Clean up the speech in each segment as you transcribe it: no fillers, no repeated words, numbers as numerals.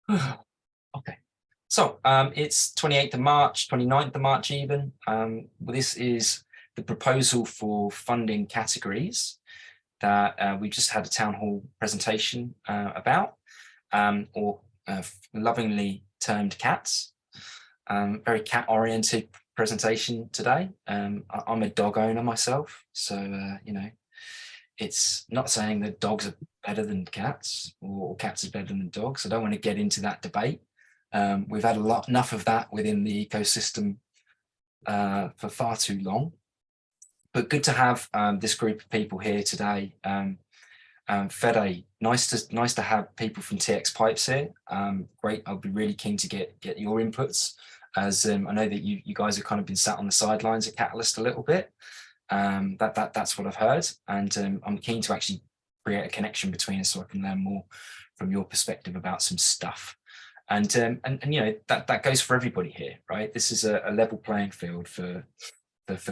Okay. So it's 28th of March, 29th of March even. This is the proposal for funding categories that we just had a town hall presentation about, or lovingly termed cats. Very cat oriented presentation today. I'm a dog owner myself, so it's not saying that dogs are better than cats or cats are better than dogs. I don't want to get into that debate. We've had enough of that within the ecosystem for far too long. But good to have this group of people here today. Fede, nice to have people from TX Pipes here. Great, I'll be really keen to get your inputs, as I know that you guys have kind of been sat on the sidelines at Catalyst a little bit. That's what I've heard, and I'm keen to actually create a connection between us so I can learn more from your perspective about some stuff. And that goes for everybody here, right? This is a level playing field for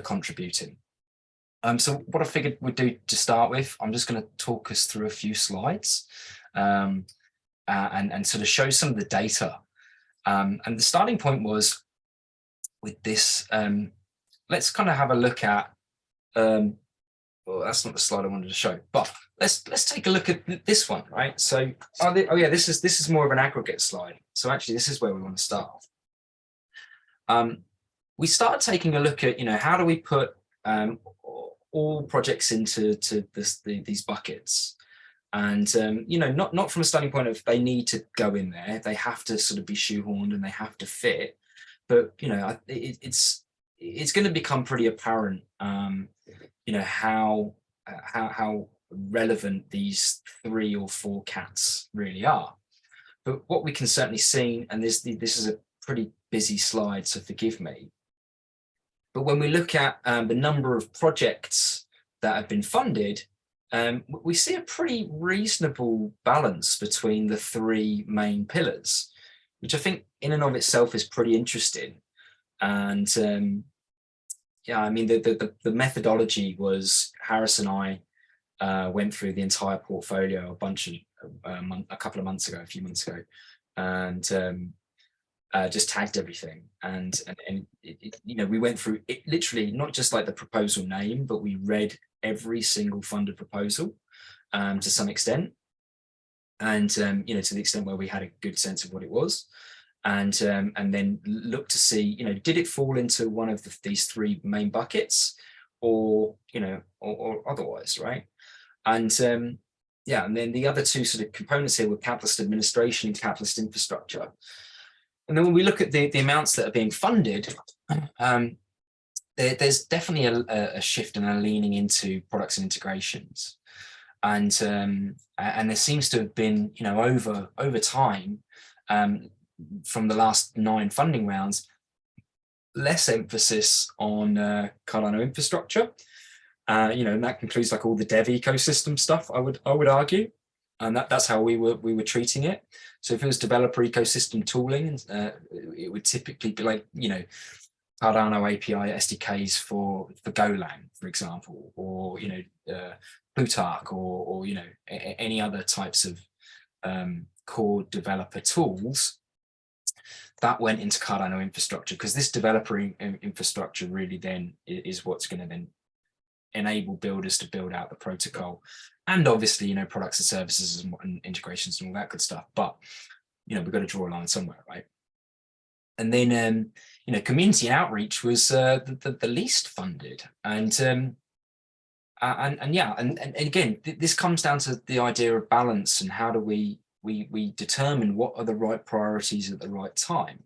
contributing. So what I figured we'd do to start with, I'm just going to talk us through a few slides and sort of show some of the data. And the starting point was with this. Let's kind of have a look at. Well, that's not the slide I wanted to show, but let's take a look at this one, right? So, this is more of an aggregate slide. So actually, this is where we want to start. We started taking a look at, how do we put all projects into these buckets, and not from a starting point of they need to go in there, they have to sort of be shoehorned and they have to fit, but it's going to become pretty apparent how relevant these 3 or 4 cats really are. But what we can certainly see, and this is a pretty busy slide, so forgive me, but when we look at the number of projects that have been funded, we see a pretty reasonable balance between the 3 main pillars, which I think in and of itself is pretty interesting. And I mean, the methodology was Harris and I went through the entire portfolio a couple of months ago, a few months ago, and just tagged everything, and we went through it literally, not just like the proposal name, but we read every single funded proposal to some extent, and to the extent where we had a good sense of what it was, and then look to see, did it fall into one of these 3 main buckets, or otherwise, right? And and then the other 2 sort of components here were catalyst administration and catalyst infrastructure. And then when we look at the amounts that are being funded, there's definitely a shift and a leaning into products and integrations, and there seems to have been, over time, from the last 9 funding rounds, less emphasis on Cardano infrastructure, and that includes like all the dev ecosystem stuff, I would argue, and that's how we were treating it. So if it was developer ecosystem tooling, it would typically be like, Cardano API SDKs for Golang, for example, or Plutarch, or any other types of core developer tools that went into Cardano infrastructure, because this developer infrastructure really then is what's going to then enable builders to build out the protocol, and obviously products and services and integrations and all that good stuff. But we've got to draw a line somewhere, right? And then community outreach was the least funded, and again, this comes down to the idea of balance, and how do we determine what are the right priorities at the right time.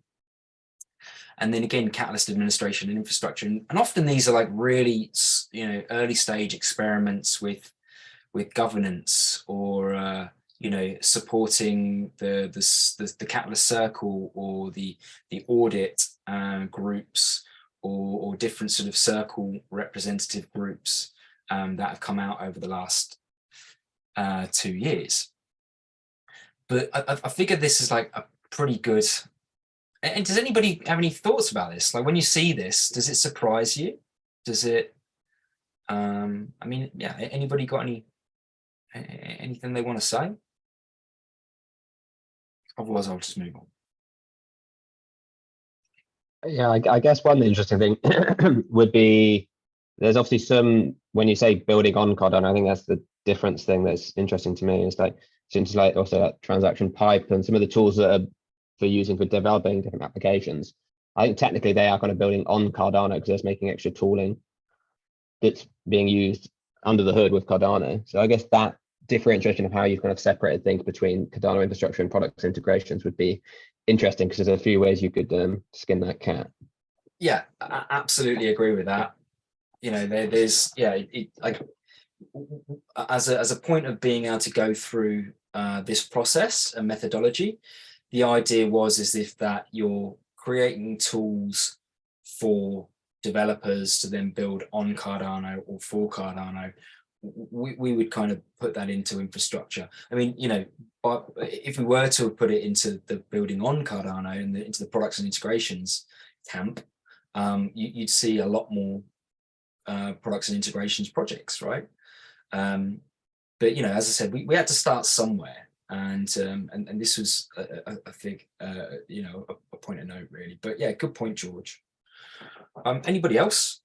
And then again, catalyst administration and infrastructure, and often these are like really early stage experiments with governance, or supporting the catalyst circle, or the audit groups, or different sort of circle representative groups that have come out over the last 2 years. But I figured this is like a pretty good. And does anybody have any thoughts about this? Like, when you see this, does it surprise you? Does it? I mean, yeah. Anybody got anything they want to say? Otherwise, I'll just move on. Yeah, I guess one interesting thing would be there's obviously some, when you say building on Cardano, I think that's the difference thing that's interesting to me is like, since like also that transaction pipe and some of the tools that are for using for developing different applications. I think technically they are kind of building on Cardano because they're making extra tooling that's being used under the hood with Cardano. So I guess that differentiation of how you've kind of separated things between Cardano infrastructure and products integrations would be interesting because there's a few ways you could skin that cat. Yeah, I absolutely agree with that. You know, there's like as a point of being able to go through this process and methodology, the idea was is if that you're creating tools for developers to then build on Cardano or for Cardano, we would kind of put that into infrastructure. I mean, you know, but if we were to put it into the building on Cardano and into the products and integrations camp, you'd see a lot more products and integrations projects, right? But you know, as I said, we had to start somewhere, and this was I think you know, a point of note really. But yeah, good point, George. Anybody else?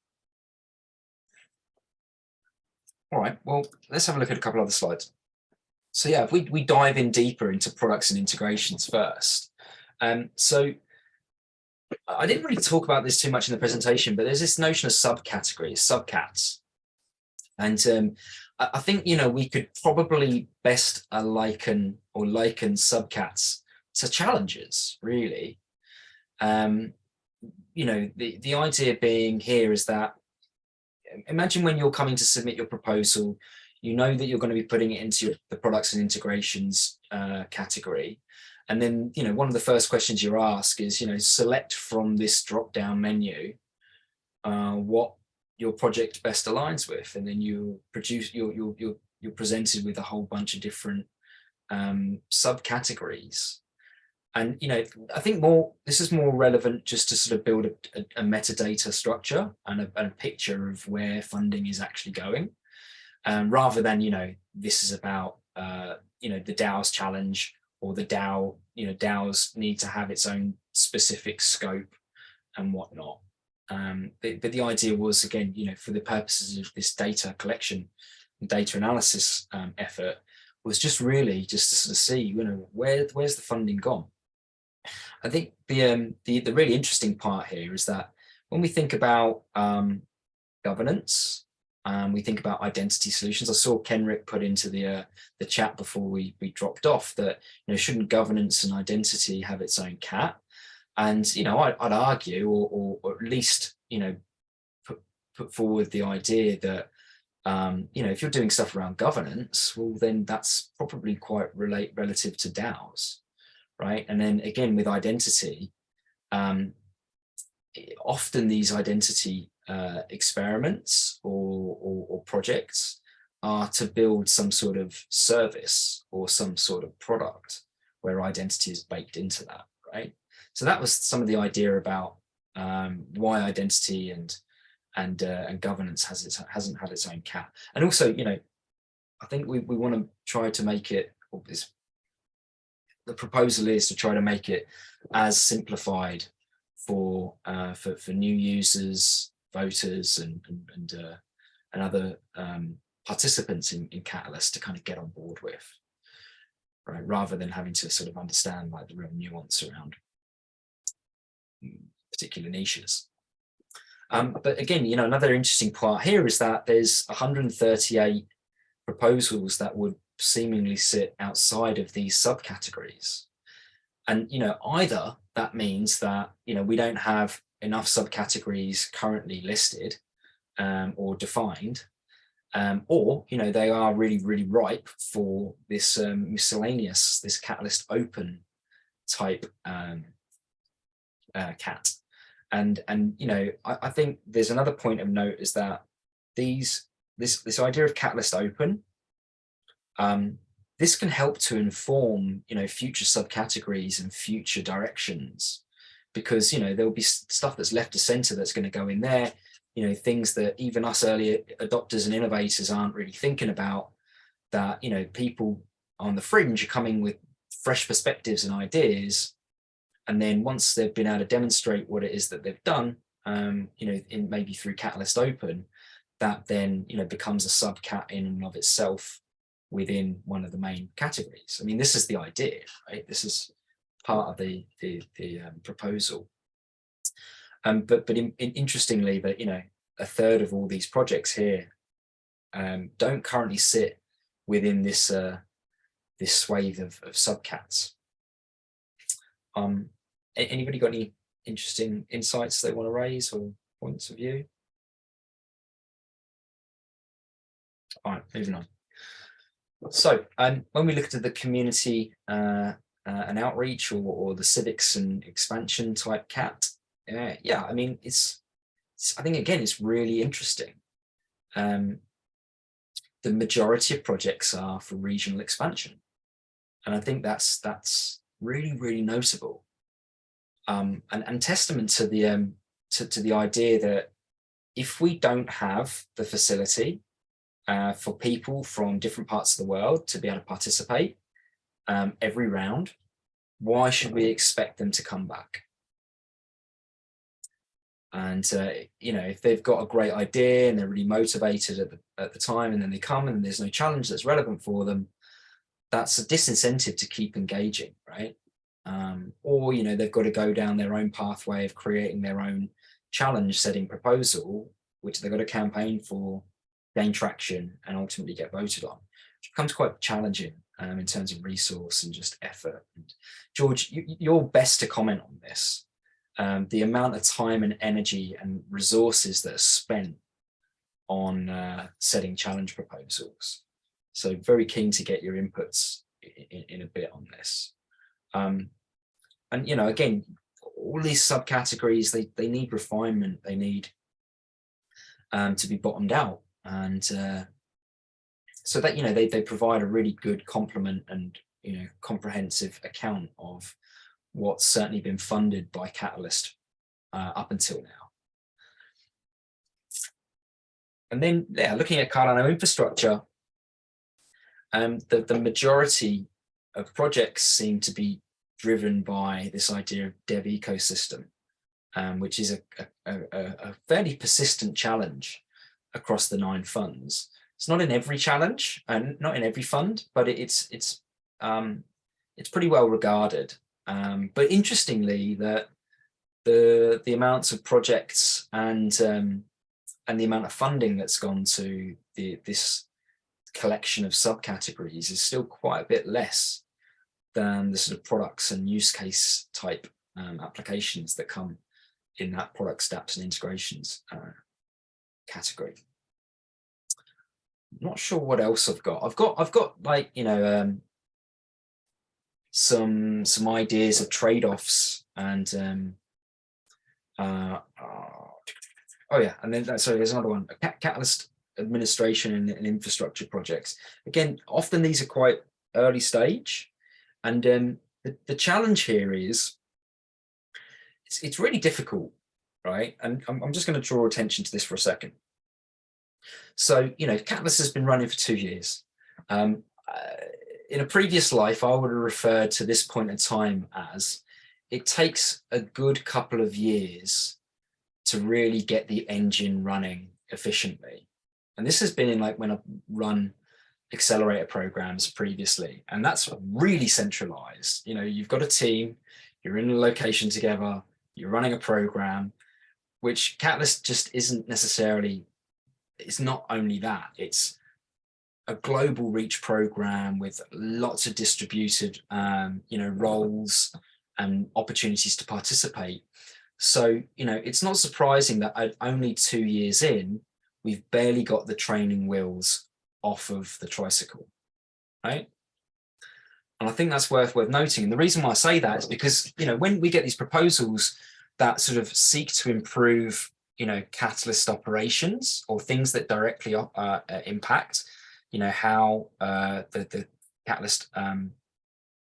All right, well, let's have a look at a couple other slides. So yeah, if we dive in deeper into products and integrations first. So I didn't really talk about this too much in the presentation, but there's this notion of subcategories, subcats. And I think, you know, we could probably best liken subcats to challenges, really. You know, the idea being here is that, imagine when you're coming to submit your proposal, you know that you're going to be putting it into the products and integrations category. And then, you know, one of the first questions you're asked is, you know, select from this drop-down menu what your project best aligns with, and then you produce you're presented with a whole bunch of different subcategories. And you know, I think this is more relevant just to sort of build a metadata structure and a picture of where funding is actually going, rather than, you know, this is about you know, the DAO's challenge, or the DAO, you know, DAOs need to have its own specific scope and whatnot. But the idea was, again, you know, for the purposes of this data collection, data analysis effort, was just really just to sort of see, you know, where's the funding gone. I think the really interesting part here is that when we think about governance, we think about identity solutions. I saw Kenrick put into the chat before we dropped off that, you know, shouldn't governance and identity have its own cat? And, you know, I'd argue, or at least, you know, put forward the idea that, you know, if you're doing stuff around governance, well, then that's probably quite relative to DAOs, right? And then again, with identity, often these identity experiments or projects are to build some sort of service or some sort of product where identity is baked into that, right? So that was some of the idea about why identity and governance hasn't had its own cat. And also, you know, I think we want to try to make it, the proposal is to try to make it as simplified for new users, voters, and other participants in Catalyst to kind of get on board with, right? Rather than having to sort of understand like the real nuance around particular niches. But again, you know, another interesting part here is that there's 138 proposals that would seemingly sit outside of these subcategories. And, you know, either that means that, you know, we don't have enough subcategories currently listed or defined, or, you know, they are really, really ripe for this miscellaneous, this Catalyst open type cat. And you know, I think there's another point of note is that this idea of Catalyst open, this can help to inform, you know, future subcategories and future directions, because, you know, there'll be stuff that's left to center that's going to go in there, you know, things that even us early adopters and innovators aren't really thinking about, that, you know, people on the fringe are coming with fresh perspectives and ideas. And then once they've been able to demonstrate what it is that they've done, you know, in maybe through Catalyst Open, that then, you know, becomes a subcat in and of itself within one of the main categories. I mean, this is the idea, right? This is part of the proposal. But interestingly, that, you know, a third of all these projects here don't currently sit within this this swathe of subcats. Anybody got any interesting insights they want to raise or points of view? All right, moving on. So when we looked at the community and outreach or the civics and expansion type cat, yeah, I mean, I think, again, it's really interesting. The majority of projects are for regional expansion. And I think that's really, really notable. And testament to the idea that if we don't have the facility for people from different parts of the world to be able to participate every round, why should we expect them to come back? And you know, if they've got a great idea and they're really motivated at the time, and then they come and there's no challenge that's relevant for them, that's a disincentive to keep engaging, right? Or, you know, they've got to go down their own pathway of creating their own challenge setting proposal, which they've got to campaign for, gain traction, and ultimately get voted on, which becomes quite challenging in terms of resource and just effort. And George, you're best to comment on this. The amount of time and energy and resources that are spent on setting challenge proposals. So very keen to get your inputs in a bit on this. And, you know, again, all these subcategories, they need refinement. They need to be bottomed out. And so that, you know, they provide a really good complement and, you know, comprehensive account of what's certainly been funded by Catalyst up until now. And then, yeah, looking at Cardano infrastructure, the majority of projects seem to be driven by this idea of dev ecosystem, which is a fairly persistent challenge across the 9 funds. It's not in every challenge and not in every fund, but it's pretty well regarded. But interestingly, that the amounts of projects and the amount of funding that's gone to this collection of subcategories is still quite a bit less than the sort of products and use case type applications that come in that products, dApps and integrations category. I'm not sure what else I've got. I've got like, you know, some ideas of trade-offs and oh yeah, and then sorry, there's another one, Catalyst administration and infrastructure projects. Again, often these are quite early stage, and the challenge here is it's really difficult, right? And I'm just going to draw attention to this for a second. So, you know, Catalyst has been running for 2 years. In a previous life, I would have referred to this point in time as it takes a good couple of years to really get the engine running efficiently. And this has been in like when I've run accelerator programs previously, and that's really centralized. You know, you've got a team, you're in a location together, you're running a program, which Catalyst just isn't necessarily. It's not only that, it's a global reach program with lots of distributed, you know, roles and opportunities to participate. So, you know, it's not surprising that only 2 years in, we've barely got the training wheels off of the tricycle, right? And I think that's worth noting. And the reason why I say that is because, you know, when we get these proposals that sort of seek to improve, you know, Catalyst operations or things that directly impact, you know, how the Catalyst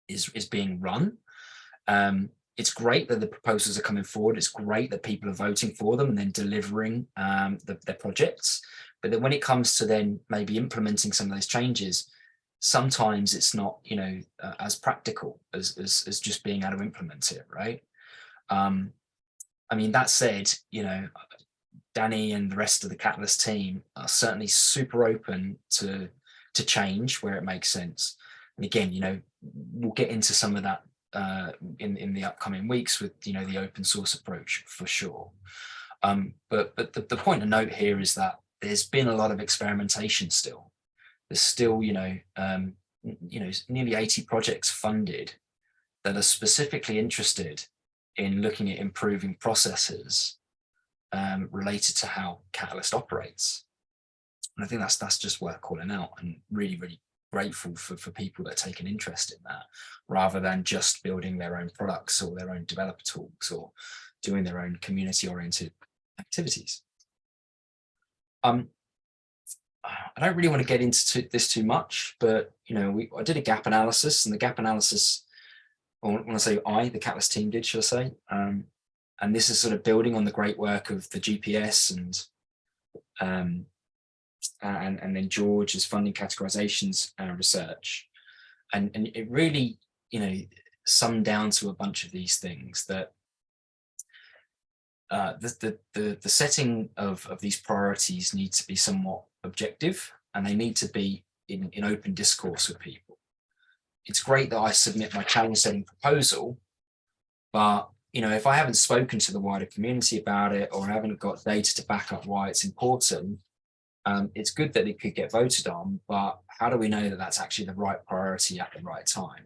is being run. It's great that the proposals are coming forward. It's great that people are voting for them and then delivering their projects. But then when it comes to then maybe implementing some of those changes, sometimes it's not, as practical as just being able to implement it, right? I mean, that said, Danny and the rest of the Catalyst team are certainly super open to change where it makes sense. And again, we'll get into some of that in the upcoming weeks with the open source approach for sure. But the point of note here is that there's been a lot of experimentation still. There's still nearly 80 projects funded that are specifically interested in looking at improving processes related to how Catalyst operates. And I think that's just worth calling out, and really, really grateful for people that take an interest in that, rather than just building their own products or their own developer tools or doing their own community-oriented activities. I don't really want to get into this too much, but I did a gap analysis, and the gap analysis, or when I say the Catalyst team did, should I say, and this is sort of building on the great work of the GPS and then George's funding categorizations research, and it really summed down to a bunch of these things, that the setting of these priorities need to be somewhat objective, and they need to be in open discourse with people. It's great that I submit my challenge setting proposal, but if I haven't spoken to the wider community about it, or I haven't got data to back up why it's important, it's good that it could get voted on, but how do we know that that's actually the right priority at the right time?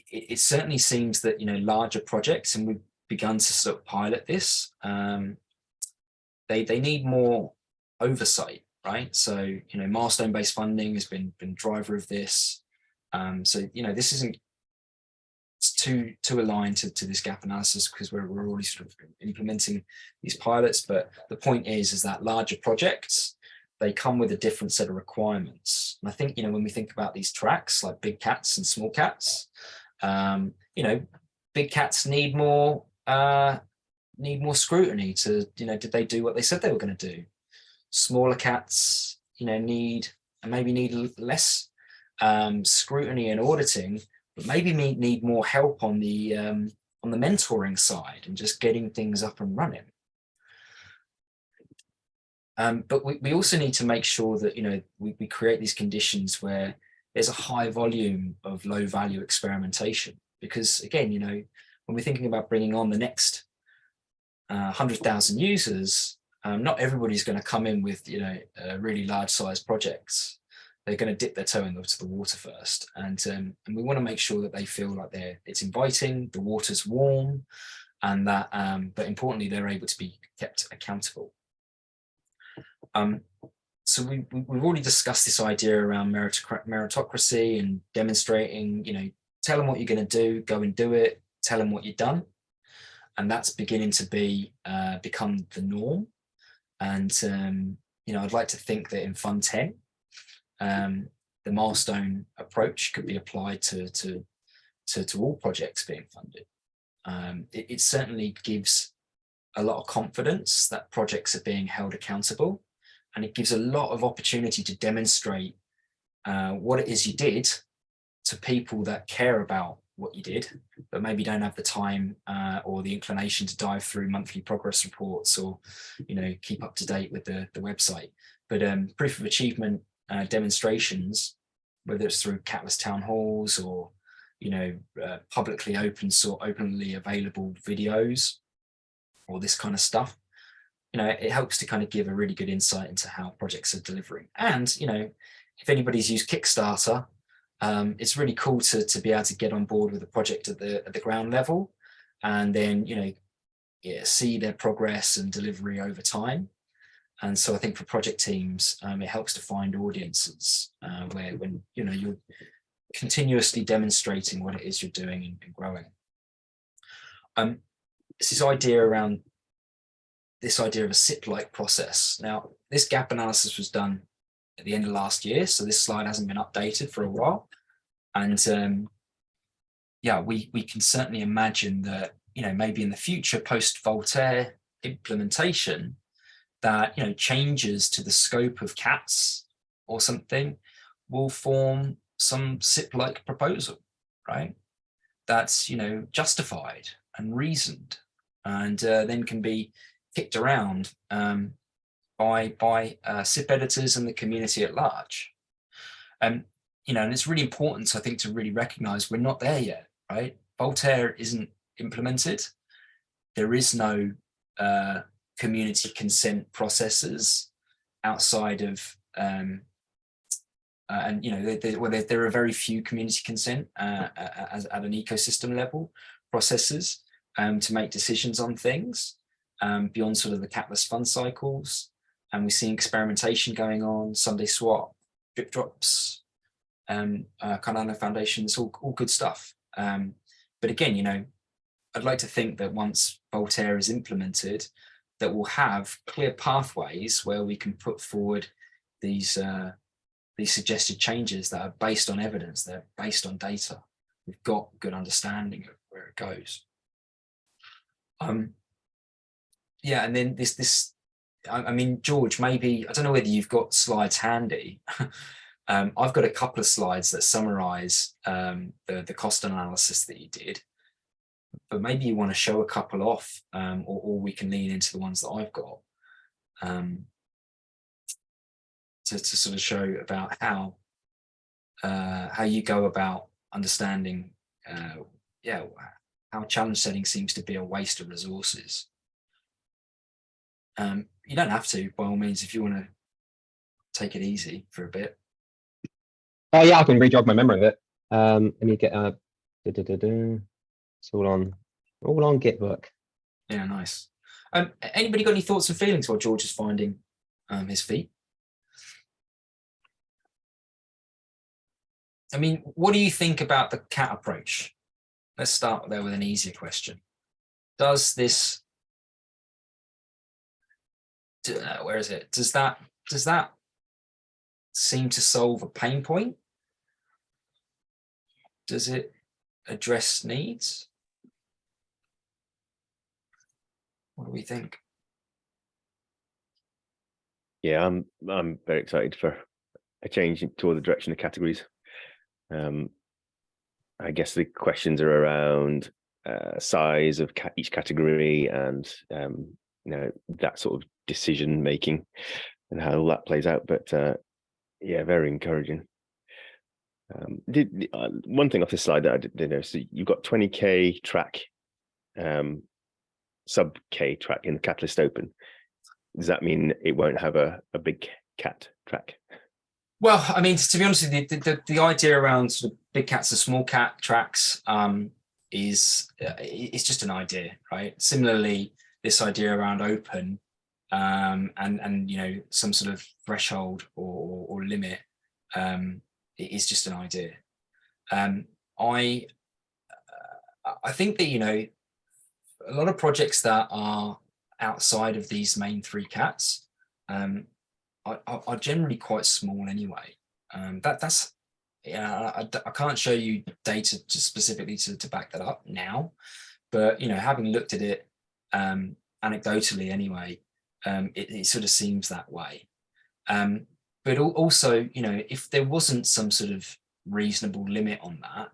It certainly seems that larger projects, and we've begun to sort of pilot this, they need more oversight, right? So milestone-based funding has been driver of this. So this isn't too aligned to this gap analysis, because we're already sort of implementing these pilots. But the point is that larger projects, they come with a different set of requirements. And I think when we think about these tracks like big cats and small cats, big cats need more scrutiny to did they do what they said they were going to do? Smaller cats need less scrutiny and auditing, but maybe need more help on the mentoring side and just getting things up and running. But we also need to make sure that we create these conditions where there's a high volume of low value experimentation, because again when we're thinking about bringing on the next 100,000 users, not everybody's going to come in with really large size projects. They're going to dip their toe into the water first, and we want to make sure that they feel like it's inviting, the water's warm, and that but importantly they're able to be kept accountable. So we've already discussed this idea around meritocracy and demonstrating, tell them what you're going to do, go and do it, tell them what you've done, and that's beginning to become the norm. And I'd like to think that in Fund 10, the milestone approach could be applied to all projects being funded. It certainly gives a lot of confidence that projects are being held accountable, and it gives a lot of opportunity to demonstrate what it is you did to people that care about what you did, but maybe don't have the time or the inclination to dive through monthly progress reports or keep up to date with the website. But proof of achievement demonstrations, whether it's through Catalyst town halls or publicly openly available videos or this kind of stuff, it helps to kind of give a really good insight into how projects are delivering. And if anybody's used Kickstarter, it's really cool to be able to get on board with a project at the ground level, and then see their progress and delivery over time. And so I think for project teams, it helps to find audiences when you're continuously demonstrating what it is you're doing and growing. It's this idea of a SIP-like process. Now, this gap analysis was done at the end of last year, so this slide hasn't been updated for a while. And we can certainly imagine that maybe in the future, post Voltaire implementation, that, you know, changes to the scope of cats or something will form some SIP-like proposal, right? That's, you know, justified and reasoned, and then can be kicked around by SIP editors and the community at large. You know, and it's really important, I think, to really recognize we're not there yet, right? Voltaire isn't implemented. There is no community consent processes outside of, and you know, there are very few community consent at an ecosystem level processes to make decisions on things beyond sort of the catless fund cycles. And we're seeing experimentation going on, Sunday swap, drip drops, Cardano Foundation, it's all good stuff. But again, you know, I'd like to think that once Voltaire is implemented, that we'll have clear pathways where we can put forward these suggested changes that are based on evidence, they're based on data. We've got good understanding of where it goes. Yeah, and then I mean, George, maybe, I don't know whether you've got slides handy. I've got a couple of slides that summarize the cost analysis that you did, but maybe you want to show a couple off, or we can lean into the ones that I've got to sort of show about how you go about understanding, yeah, how challenge setting seems to be a waste of resources. You don't have to, by all means, if you want to take it easy for a bit. Oh yeah, I can re-jog my memory of it. Let me get it's all on Gitbook. Yeah, nice. Anybody got any thoughts and feelings while George is finding his feet? I mean, what do you think about the cat approach? Let's start there with an easier question. Does this, where is it? Does that seem to solve a pain point? Does it address needs? What do we think? Yeah, I'm very excited for a change toward the direction of categories. I guess the questions are around size of each category and you know, that sort of decision making and how all that plays out. But yeah, very encouraging. One thing off this slide that I did notice, so you've got 20K track, sub K track in the Catalyst Open. Does that mean it won't have a big cat track? Well, I mean, to be honest with you, the idea around sort of big cats and small cat tracks is it's just an idea, right? Similarly, this idea around open and you know, some sort of threshold or limit is just an idea. I think that, you know, a lot of projects that are outside of these main three cats are generally quite small anyway. That's yeah, I can't show you data just specifically to back that up now, but you know, having looked at it anecdotally anyway, it sort of seems that way. But also, you know, if there wasn't some sort of reasonable limit on that,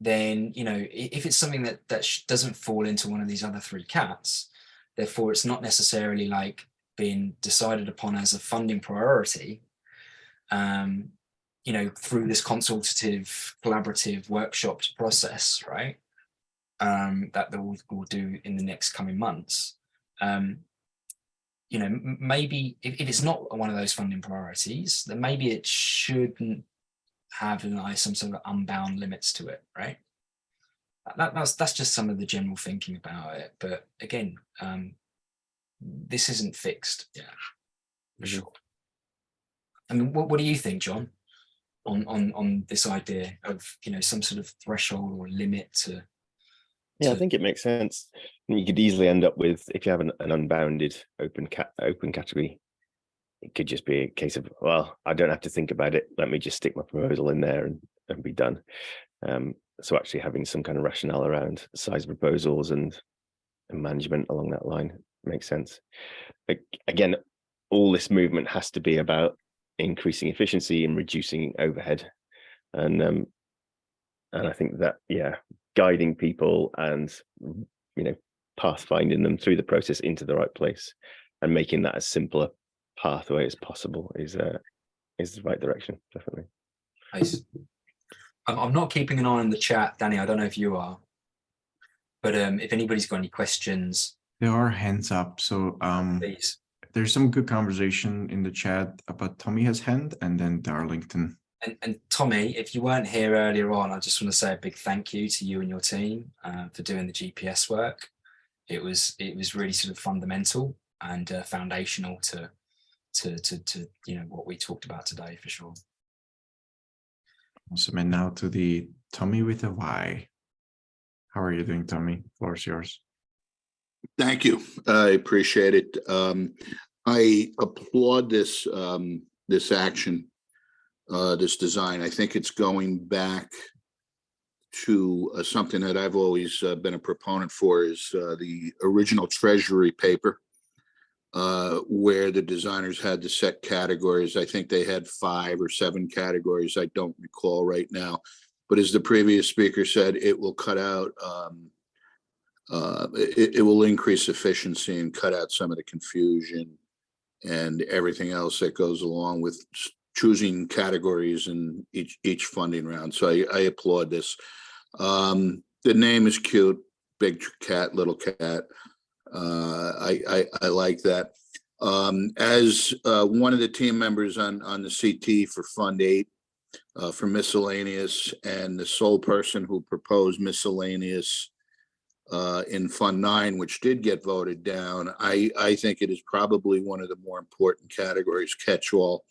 then, you know, if it's something that doesn't fall into one of these other three cats, therefore it's not necessarily like being decided upon as a funding priority, you know, through this consultative, collaborative, workshopped process, right? That we'll do in the next coming months. You know, maybe if it's not one of those funding priorities, then maybe it shouldn't have like some sort of unbound limits to it, right? That's just some of the general thinking about it. But again, this isn't fixed, yeah, for sure. I mean, what do you think, John, on this idea of, you know, some sort of threshold or limit to? Yeah, I think it makes sense. You could easily end up with, if you have an unbounded open category, it could just be a case of, well, I don't have to think about it. Let me just stick my proposal in there and be done. So actually having some kind of rationale around size of proposals and management along that line makes sense. Again, all this movement has to be about increasing efficiency and reducing overhead, and I think that, yeah, guiding people and, you know, pathfinding them through the process into the right place and making that as simple a pathway as possible is the right direction, definitely. Nice. I'm not keeping an eye on the chat, Danny. I don't know if you are, but if anybody's got any questions, There are hands up. So please. there's some good conversation in the chat about Tommy has hand and then Darlington. And Tommy, if you weren't here earlier on, I just want to say a big thank you to you and your team for doing the GPS work. It was really sort of fundamental and foundational to you know what we talked about today, for sure. Awesome. And now to the Tommy with a Y. How are you doing, Tommy? Floor is yours. Thank you. I appreciate it. I applaud this this action, this design. I think it's going back to something that I've always been a proponent for, is the original Treasury paper, where the designers had to set categories. I think they had 5 or 7 categories. I don't recall right now, but as the previous speaker said, it will cut out, it will increase efficiency and cut out some of the confusion and everything else that goes along with choosing categories in each funding round. So I applaud this. The name is cute, big cat, little cat. I like that. As one of the team members on the CT for Fund 8 for miscellaneous, and the sole person who proposed miscellaneous in Fund 9, which did get voted down, I think it is probably one of the more important categories, catch-all,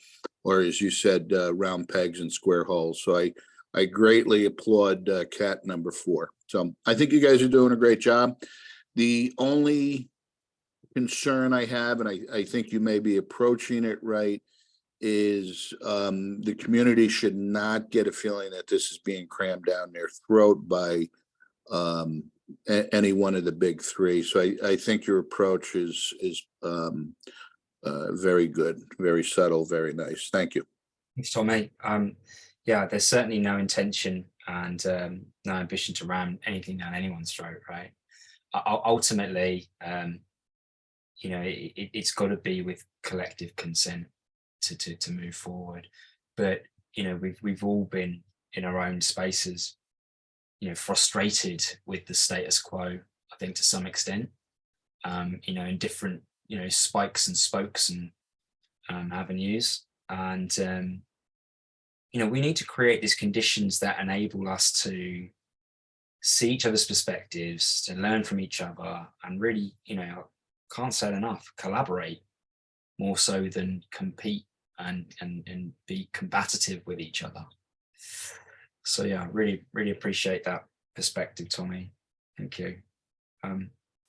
or as you said, round pegs and square holes. So I greatly applaud cat number 4. So I think you guys are doing a great job. The only concern I have, and I think you may be approaching it right, is the community should not get a feeling that this is being crammed down their throat by any one of the big 3. So I think your approach is very good, very subtle, very nice. Thank you. Thanks, Tommy. Yeah, there's certainly no intention and no ambition to ram anything down anyone's throat, right? Ultimately, you know, it's got to be with collective consent to move forward. But you know, we've all been in our own spaces, you know, frustrated with the status quo, I think, to some extent, you know, in different, you know, spikes and spokes and avenues. And you know, we need to create these conditions that enable us to see each other's perspectives, to learn from each other, and really, you know, can't say it enough, collaborate more so than compete and be combative with each other. So yeah, really appreciate that perspective, Tommy. Thank you.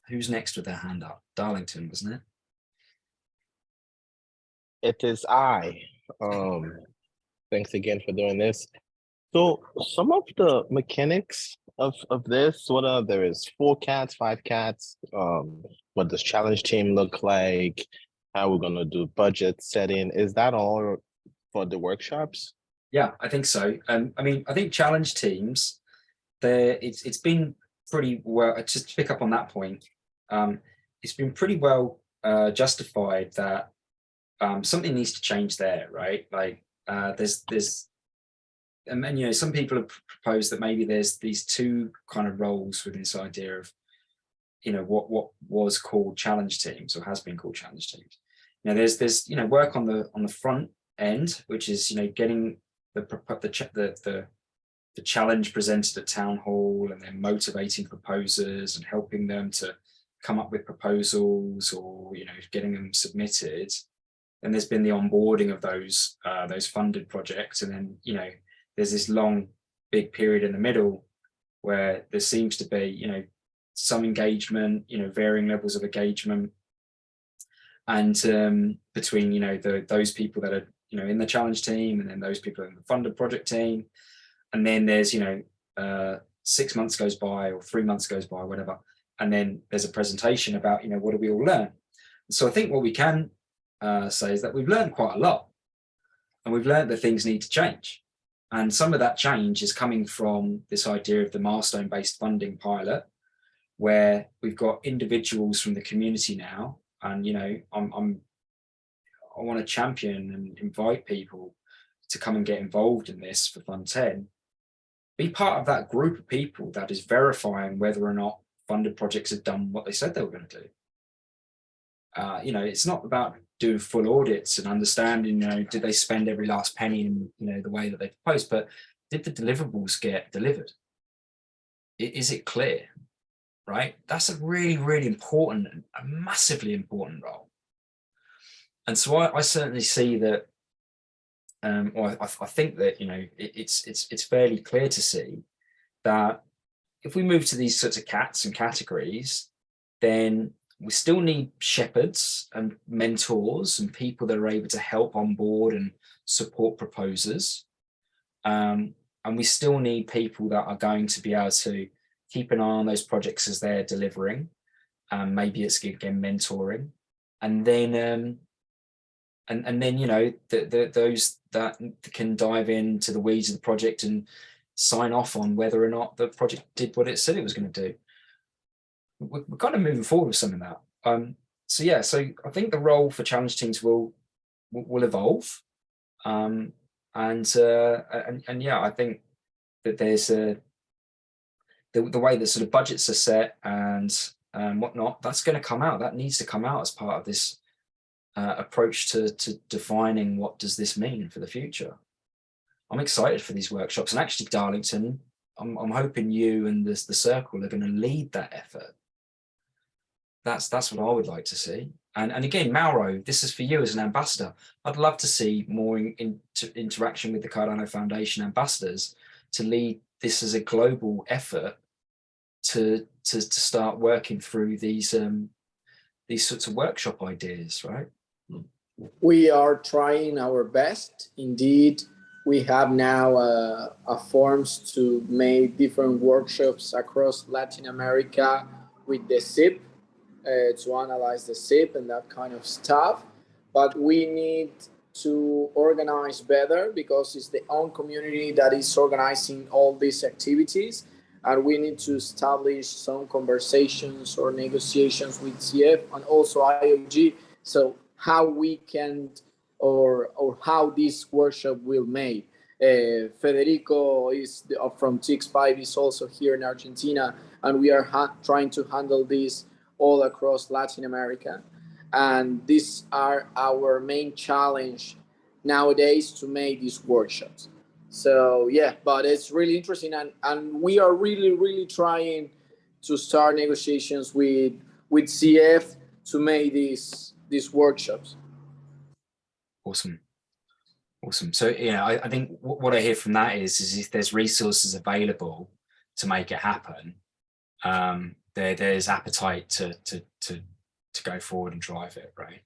Who's next with their hand up? Darlington, wasn't it? It is I. Thanks again for doing this. So some of the mechanics of this, there is 4 cats, 5 cats, what does challenge team look like, how we're gonna do budget setting, is that all for the workshops? Yeah, I think so. I mean, I think challenge teams, it's been pretty well, just to pick up on that point, it's been pretty well justified that something needs to change there, right? Like there's and you know, some people have proposed that maybe there's these 2 kind of roles within this idea of, you know, what was called challenge teams, or has been called challenge teams. You know, there's you know, work on the front end, which is, you know, getting the challenge presented at town hall, and then motivating proposers and helping them to come up with proposals, or, you know, getting them submitted. And there's been the onboarding of those funded projects, and then, you know, there's this long big period in the middle where there seems to be, you know, some engagement, you know, varying levels of engagement, and between, you know, those people that are, you know, in the challenge team, and then those people in the funded project team. And then there's, you know, 6 months goes by, or 3 months goes by, whatever, and then there's a presentation about, what do we all learn? So I think what we can say is that we've learned quite a lot, and we've learned that things need to change. And some of that change is coming from this idea of the milestone-based funding pilot, where we've got individuals from the community now, and I want to champion and invite people to come and get involved in this for Fund 10. Be part of that group of people that is verifying whether or not funded projects have done what they said they were going to do. It's not about doing full audits and understanding, did they spend every last penny in, the way that they proposed, but did the deliverables get delivered? Is it clear, right? That's a really, really important, a massively important role. And so I certainly see that, or I think that, it's fairly clear to see that if we move to these sorts of cats and categories, then we still need shepherds and mentors and people that are able to help on board and support proposers. And we still need people that are going to be able to keep an eye on those projects as they're delivering. Maybe it's, again, mentoring. And then, those that can dive into the weeds of the project and sign off on whether or not the project did what it said it was going to do. We're kind of moving forward with some of that. So I think the role for challenge teams will evolve, and I think that there's the way that sort of budgets are set and whatnot. That's going to come out. That needs to come out as part of this approach to defining what does this mean for the future. I'm excited for these workshops, and actually, Darlington, I'm hoping you and the circle are going to lead that effort. That's what I would like to see. And again, Mauro, this is for you as an ambassador. I'd love to see more interaction with the Cardano Foundation ambassadors to lead this as a global effort to start working through these sorts of workshop ideas, right? We are trying our best. Indeed, we have now a forms to make different workshops across Latin America with the SIP, to analyze the SIP and that kind of stuff. But we need to organize better, because it's the own community that is organizing all these activities. And we need to establish some conversations or negotiations with CF and also IOG. So how we can, or how this workshop will made. Federico is from TX5 is also here in Argentina, and we are trying to handle this all across Latin America. And these are our main challenge nowadays to make these workshops. So yeah, but it's really interesting, and we are really trying to start negotiations with CF to make these workshops. Awesome. So I think what I hear from that is if there's resources available to make it happen, there's appetite to go forward and drive it, right?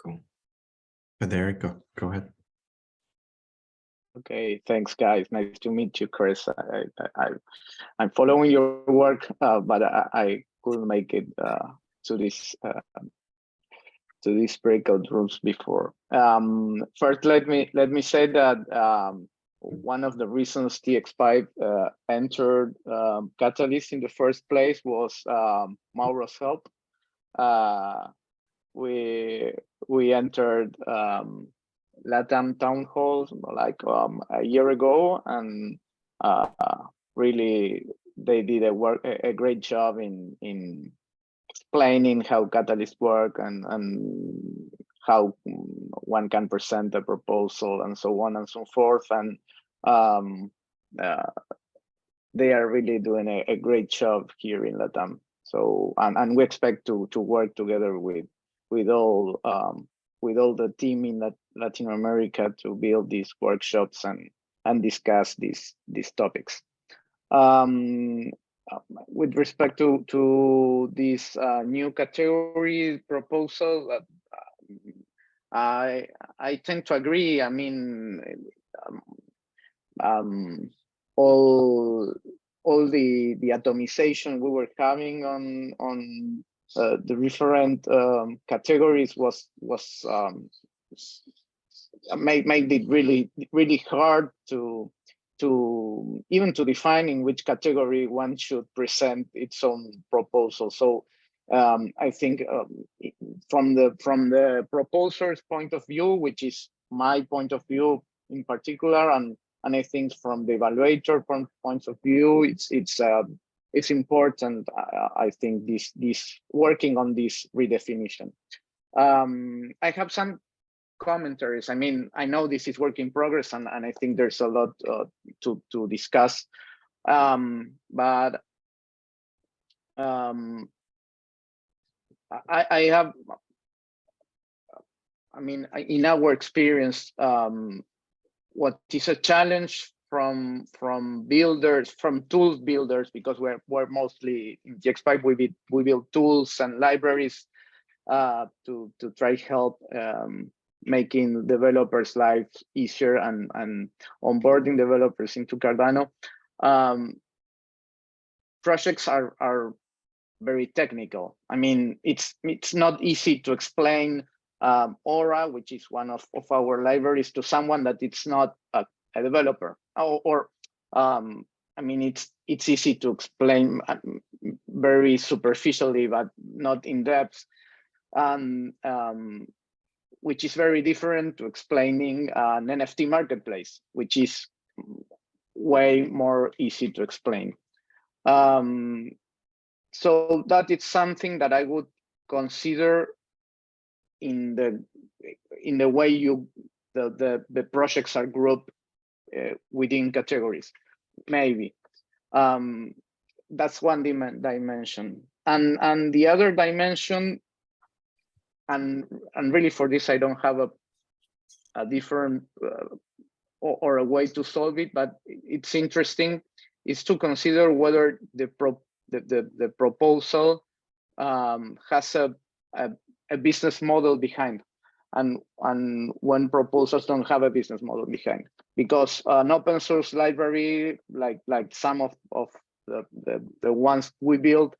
Cool. Federico, go ahead. Okay, thanks, guys. Nice to meet you, Chris. I'm following your work, but I couldn't make it to these breakout rooms before. First, let me say that one of the reasons TX5 entered Catalyst in the first place was Mauro's help. We entered LATAM town halls like a year ago, and really they did a great job in explaining how Catalyst work and how one can present a proposal and so on and so forth. And they are really doing a great job here in LATAM. So and we expect to work together with all the team in Latin America to build these workshops and discuss these topics. With respect to this new category proposal, I tend to agree. I mean, all all the atomization we were having on the different categories was made it really hard to even to define in which category one should present its own proposal. So I think from the proposer's point of view, which is my point of view in particular, and I think from the evaluator point of view, it's important. I think this working on this redefinition. I have some commentaries. I mean, I know this is work in progress, and I think there's a lot to discuss. But I have, I mean, in our experience, what is a challenge from builders, from tools builders, because we're mostly in GX5, we build tools and libraries to try help making developers' lives easier and onboarding developers into Cardano. Projects are very technical. I mean, it's not easy to explain Aura, which is one of our libraries, to someone that it's not a developer. Or I mean, it's easy to explain very superficially, but not in depth. Which is very different to explaining an NFT marketplace, which is way more easy to explain. So that is something that I would consider in the way the projects are grouped within categories. Maybe that's one dimension, and the other dimension. And really, for this, I don't have a different or a way to solve it, but it's interesting is to consider whether the proposal has a business model behind, and when proposals don't have a business model behind, because an open source library like some of the ones we build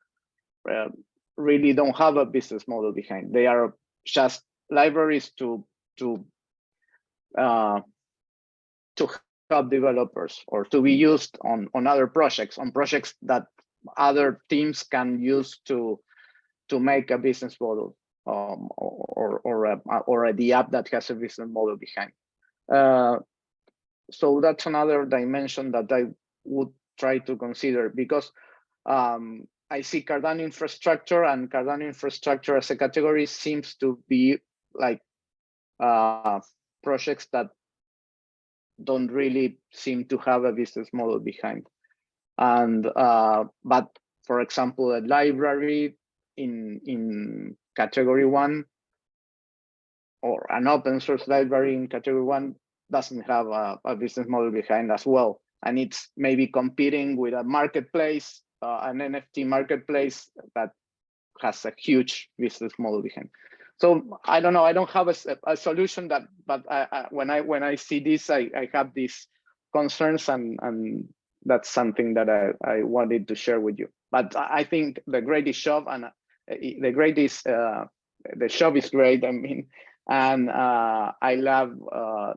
really don't have a business model behind. They are just libraries to help developers, or to be used on other projects, on projects that other teams can use to make a business model, or the app that has a business model behind. So that's another dimension that I would try to consider, because I see Cardano infrastructure, and Cardano infrastructure as a category seems to be like projects that don't really seem to have a business model behind. And but for example, a library in category 1, or an open source library in category 1, doesn't have a business model behind as well, and it's maybe competing with a marketplace, an NFT marketplace that has a huge business model behind. So I don't know. I don't have a solution that, but when I see this, I have these concerns, and that's something that I wanted to share with you. But I think the greatest job, and the job is great. I mean, and I love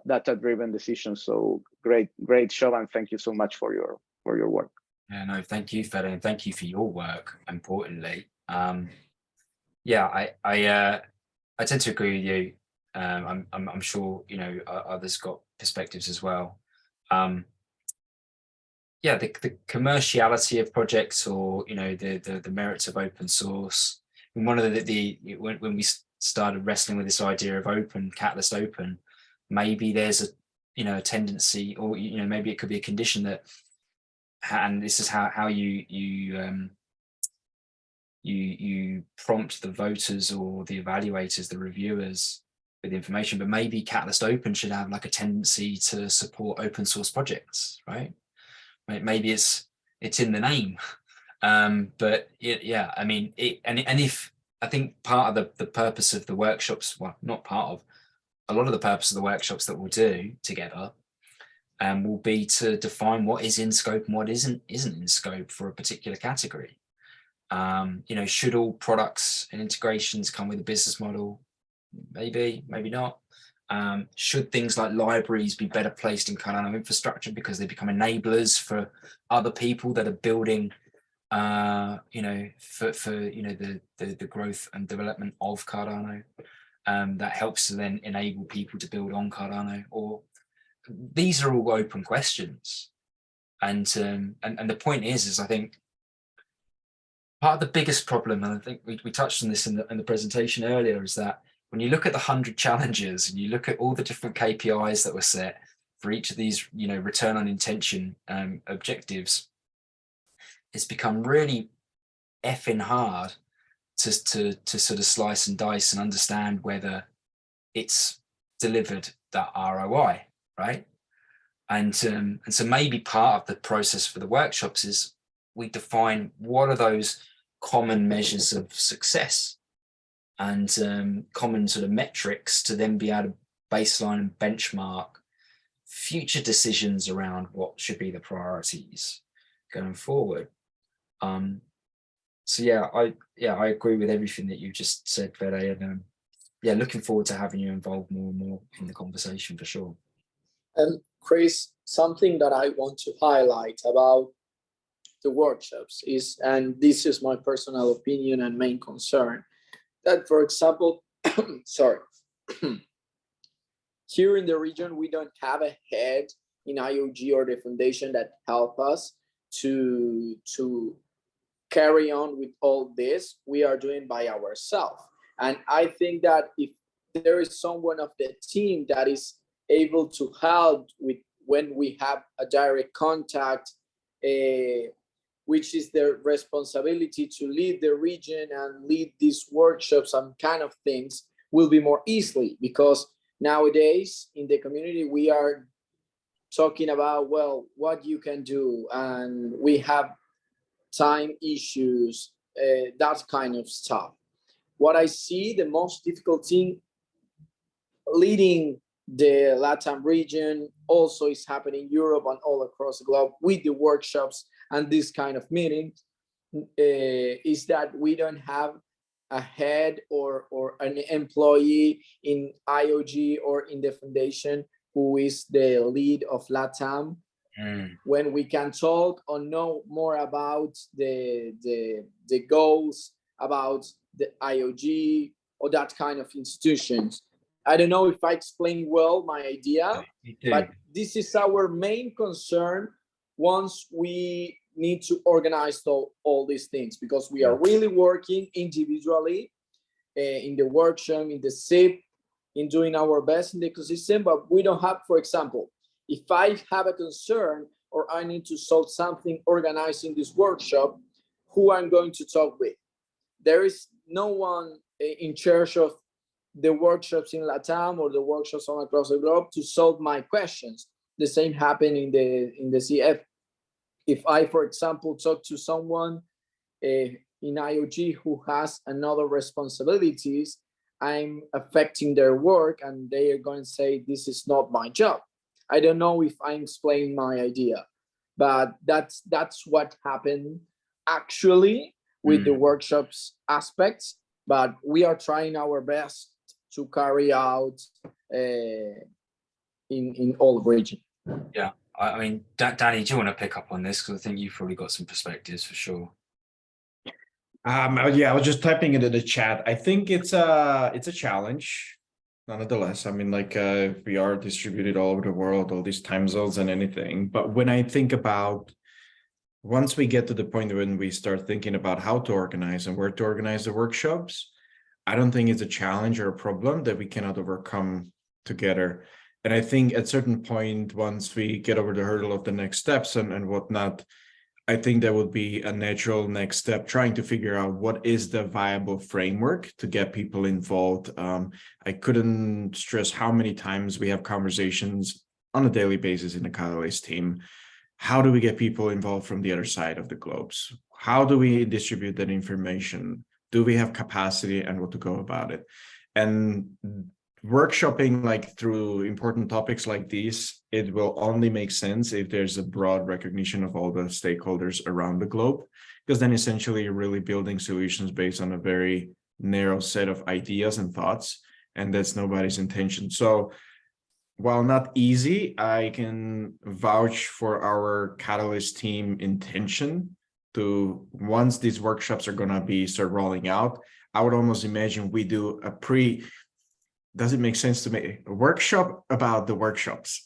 data-driven decisions. So great job, and thank you so much for your work. Yeah, no, thank you, Fede, and thank you for your work. Importantly, yeah, I tend to agree with you. I'm sure others got perspectives as well. Yeah, the commerciality of projects, or the merits of open source. And one of when we started wrestling with this idea of open, Catalyst open, maybe there's a tendency, or maybe it could be a condition that, and this is how you prompt the voters or the evaluators, the reviewers, with information. But maybe Catalyst Open should have like a tendency to support open source projects, right? Maybe it's in the name, but yeah, I mean, and if I think part of the purpose of the workshops, well, not part of, a lot of the purpose of the workshops that we'll do together will be to define what is in scope and what isn't in scope for a particular category. You know, should all products and integrations come with a business model? Maybe, maybe not. Should things like libraries be better placed in Cardano infrastructure because they become enablers for other people that are building, you know, for you know the growth and development of Cardano? That helps to then enable people to build on Cardano. Or these are all open questions, and the point is I think part of the biggest problem, and I think we touched on this in the presentation earlier, is that when you look at the 100 challenges and you look at all the different KPIs that were set for each of these, you know, return on intention objectives, it's become really effing hard to sort of slice and dice and understand whether it's delivered that ROI, right? And so maybe part of the process for the workshops is we define what are those common measures of success and common sort of metrics to then be able to baseline and benchmark future decisions around what should be the priorities going forward. So yeah, I agree with everything that you just said, Fede, and yeah, looking forward to having you involved more and more in the conversation for sure. And Chris, something that I want to highlight about the workshops is, and this is my personal opinion and main concern, that, for example, sorry, here in the region, we don't have a head in IOG or the foundation that help us to carry on with all this. We are doing by ourselves. And I think that if there is someone of the team that is able to help with when we have a direct contact, which is their responsibility to lead the region and lead these workshops and kind of things, will be more easily, because nowadays in the community we are talking about, well, what you can do, and we have time issues, that kind of stuff. What I see the most difficult thing leading the LATAM region also is happening in Europe and all across the globe with the workshops and this kind of meetings, is that we don't have a head or an employee in IOG or in the foundation who is the lead of LATAM. When we can talk or know more about the goals about the IOG or that kind of institutions. I don't know if I explained well my idea, but this is our main concern once we need to organize all these things, because we are really working individually in the workshop, in the SIP, in doing our best in the ecosystem, but we don't have, for example, if I have a concern or I need to solve something organizing this workshop, who I'm going to talk with? There is no one in charge of the workshops in LATAM or the workshops all across the globe to solve my questions. The same happened in the CF. If I, for example, talk to someone in IOG who has another responsibilities, I'm affecting their work and they are going to say, this is not my job. I don't know if I'm explaining my idea, but that's what happened actually with the workshops aspects, but we are trying our best to carry out in all region. Yeah, I mean, Danny, do you want to pick up on this? Because I think you've probably got some perspectives for sure. Yeah, I was just typing it in the chat. I think it's a challenge, nonetheless. I mean, like we are distributed all over the world, all these time zones and anything. But when I think about, once we get to the point when we start thinking about how to organize and where to organize the workshops, I don't think it's a challenge or a problem that we cannot overcome together. And I think at a certain point, once we get over the hurdle of the next steps and whatnot, I think that would be a natural next step, trying to figure out what is the viable framework to get people involved. I couldn't stress how many times we have conversations on a daily basis in the Catalyst team. How do we get people involved from the other side of the globes? How do we distribute that information? Do we have capacity and what to go about it? And workshopping like through important topics like these, it will only make sense if there's a broad recognition of all the stakeholders around the globe, because then essentially you're really building solutions based on a very narrow set of ideas and thoughts, and that's nobody's intention. So while not easy, I can vouch for our Catalyst team intention to, once these workshops are going to be start rolling out, I would almost imagine we do a does it make sense to me, a workshop about the workshops?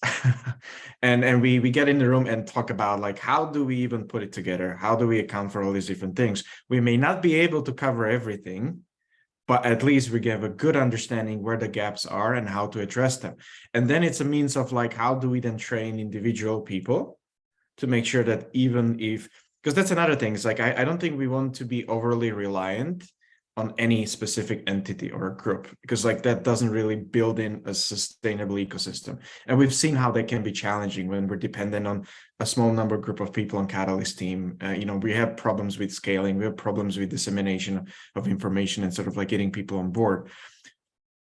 and we get in the room and talk about like, how do we even put it together? How do we account for all these different things? We may not be able to cover everything, but at least we have a good understanding where the gaps are and how to address them. And then it's a means of like, how do we then train individual people to make sure that even if, because that's another thing, it's like, I don't think we want to be overly reliant on any specific entity or group, because like that doesn't really build in a sustainable ecosystem. And we've seen how that can be challenging when we're dependent on a small number group of people on Catalyst team. We have problems with scaling, we have problems with dissemination of information and sort of like getting people on board.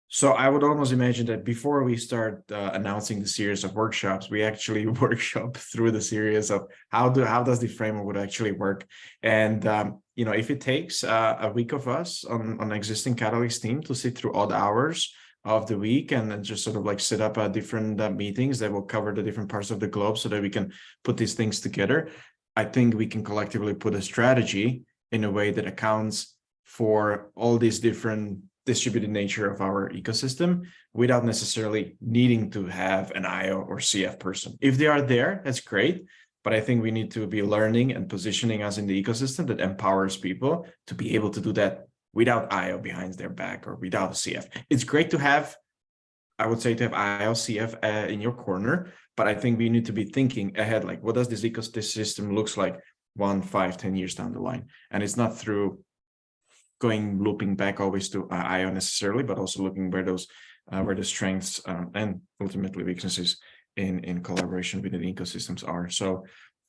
So I would almost imagine that before we start announcing the series of workshops, we actually workshop through the series of how does the framework would actually work. And if it takes a week of us on existing Catalyst team to sit through odd hours of the week and then just sort of like set up different meetings that will cover the different parts of the globe so that we can put these things together, I think we can collectively put a strategy in a way that accounts for all these different distributed nature of our ecosystem without necessarily needing to have an IO or CF person. If they are there, that's great. But I think we need to be learning and positioning us in the ecosystem that empowers people to be able to do that without IO behind their back or without a CF. It's great to have, I would say, to have IO, CF in your corner, but I think we need to be thinking ahead, like what does this ecosystem looks like 1, 5, 10 years down the line? And it's not through looping back always to IO necessarily, but also looking where the strengths and ultimately weaknesses in collaboration within ecosystems are. So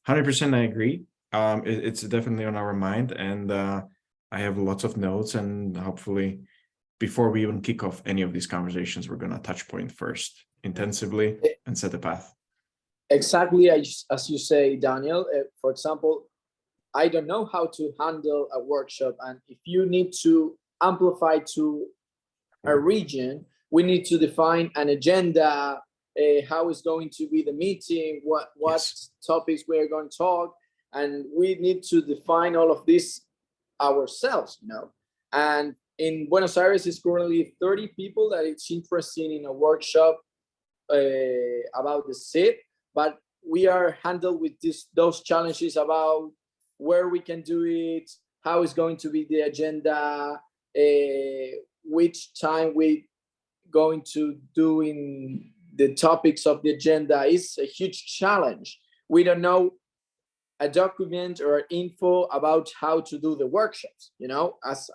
100% I agree. It's definitely on our mind, and I have lots of notes, and hopefully before we even kick off any of these conversations, we're going to touch point first intensively and set the path. Exactly as you say, Daniel. For example, I don't know how to handle a workshop, and if you need to amplify to a region, we need to define an agenda, how is going to be the meeting, what Yes. topics we're going to talk, and we need to define all of this ourselves, And in Buenos Aires is currently 30 people that it's interested in a workshop about the SID, but we are handled with those challenges about where we can do it, how is going to be the agenda, which time we going to do in the topics of the agenda is a huge challenge. We don't know a document or info about how to do the workshops.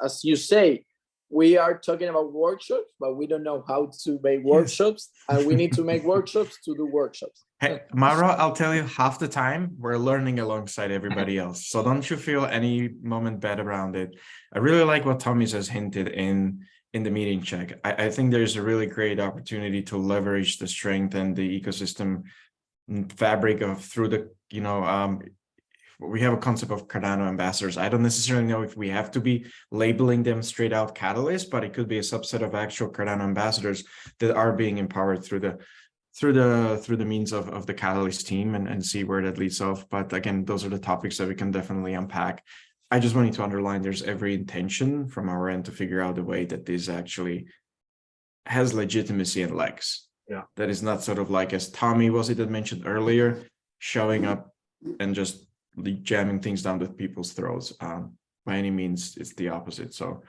As you say, we are talking about workshops, but we don't know how to make workshops, and we need to make workshops to do workshops. Hey, Mauro, I'll tell you, half the time we're learning alongside everybody else. So don't you feel any moment bad around it. I really like what Tommy has hinted in the meeting check. I think there's a really great opportunity to leverage the strength and the ecosystem fabric of through the, we have a concept of Cardano ambassadors. I don't necessarily know if we have to be labeling them straight out catalyst, but it could be a subset of actual Cardano ambassadors that are being empowered through the means of the Catalyst team and see where that leads off. But again, those are the topics that we can definitely unpack. I just wanted to underline there's every intention from our end to figure out a way that this actually has legitimacy and legs. Yeah. That is not sort of like, as Tommy that mentioned earlier, showing up and just jamming things down with people's throats. By any means, it's the opposite. So,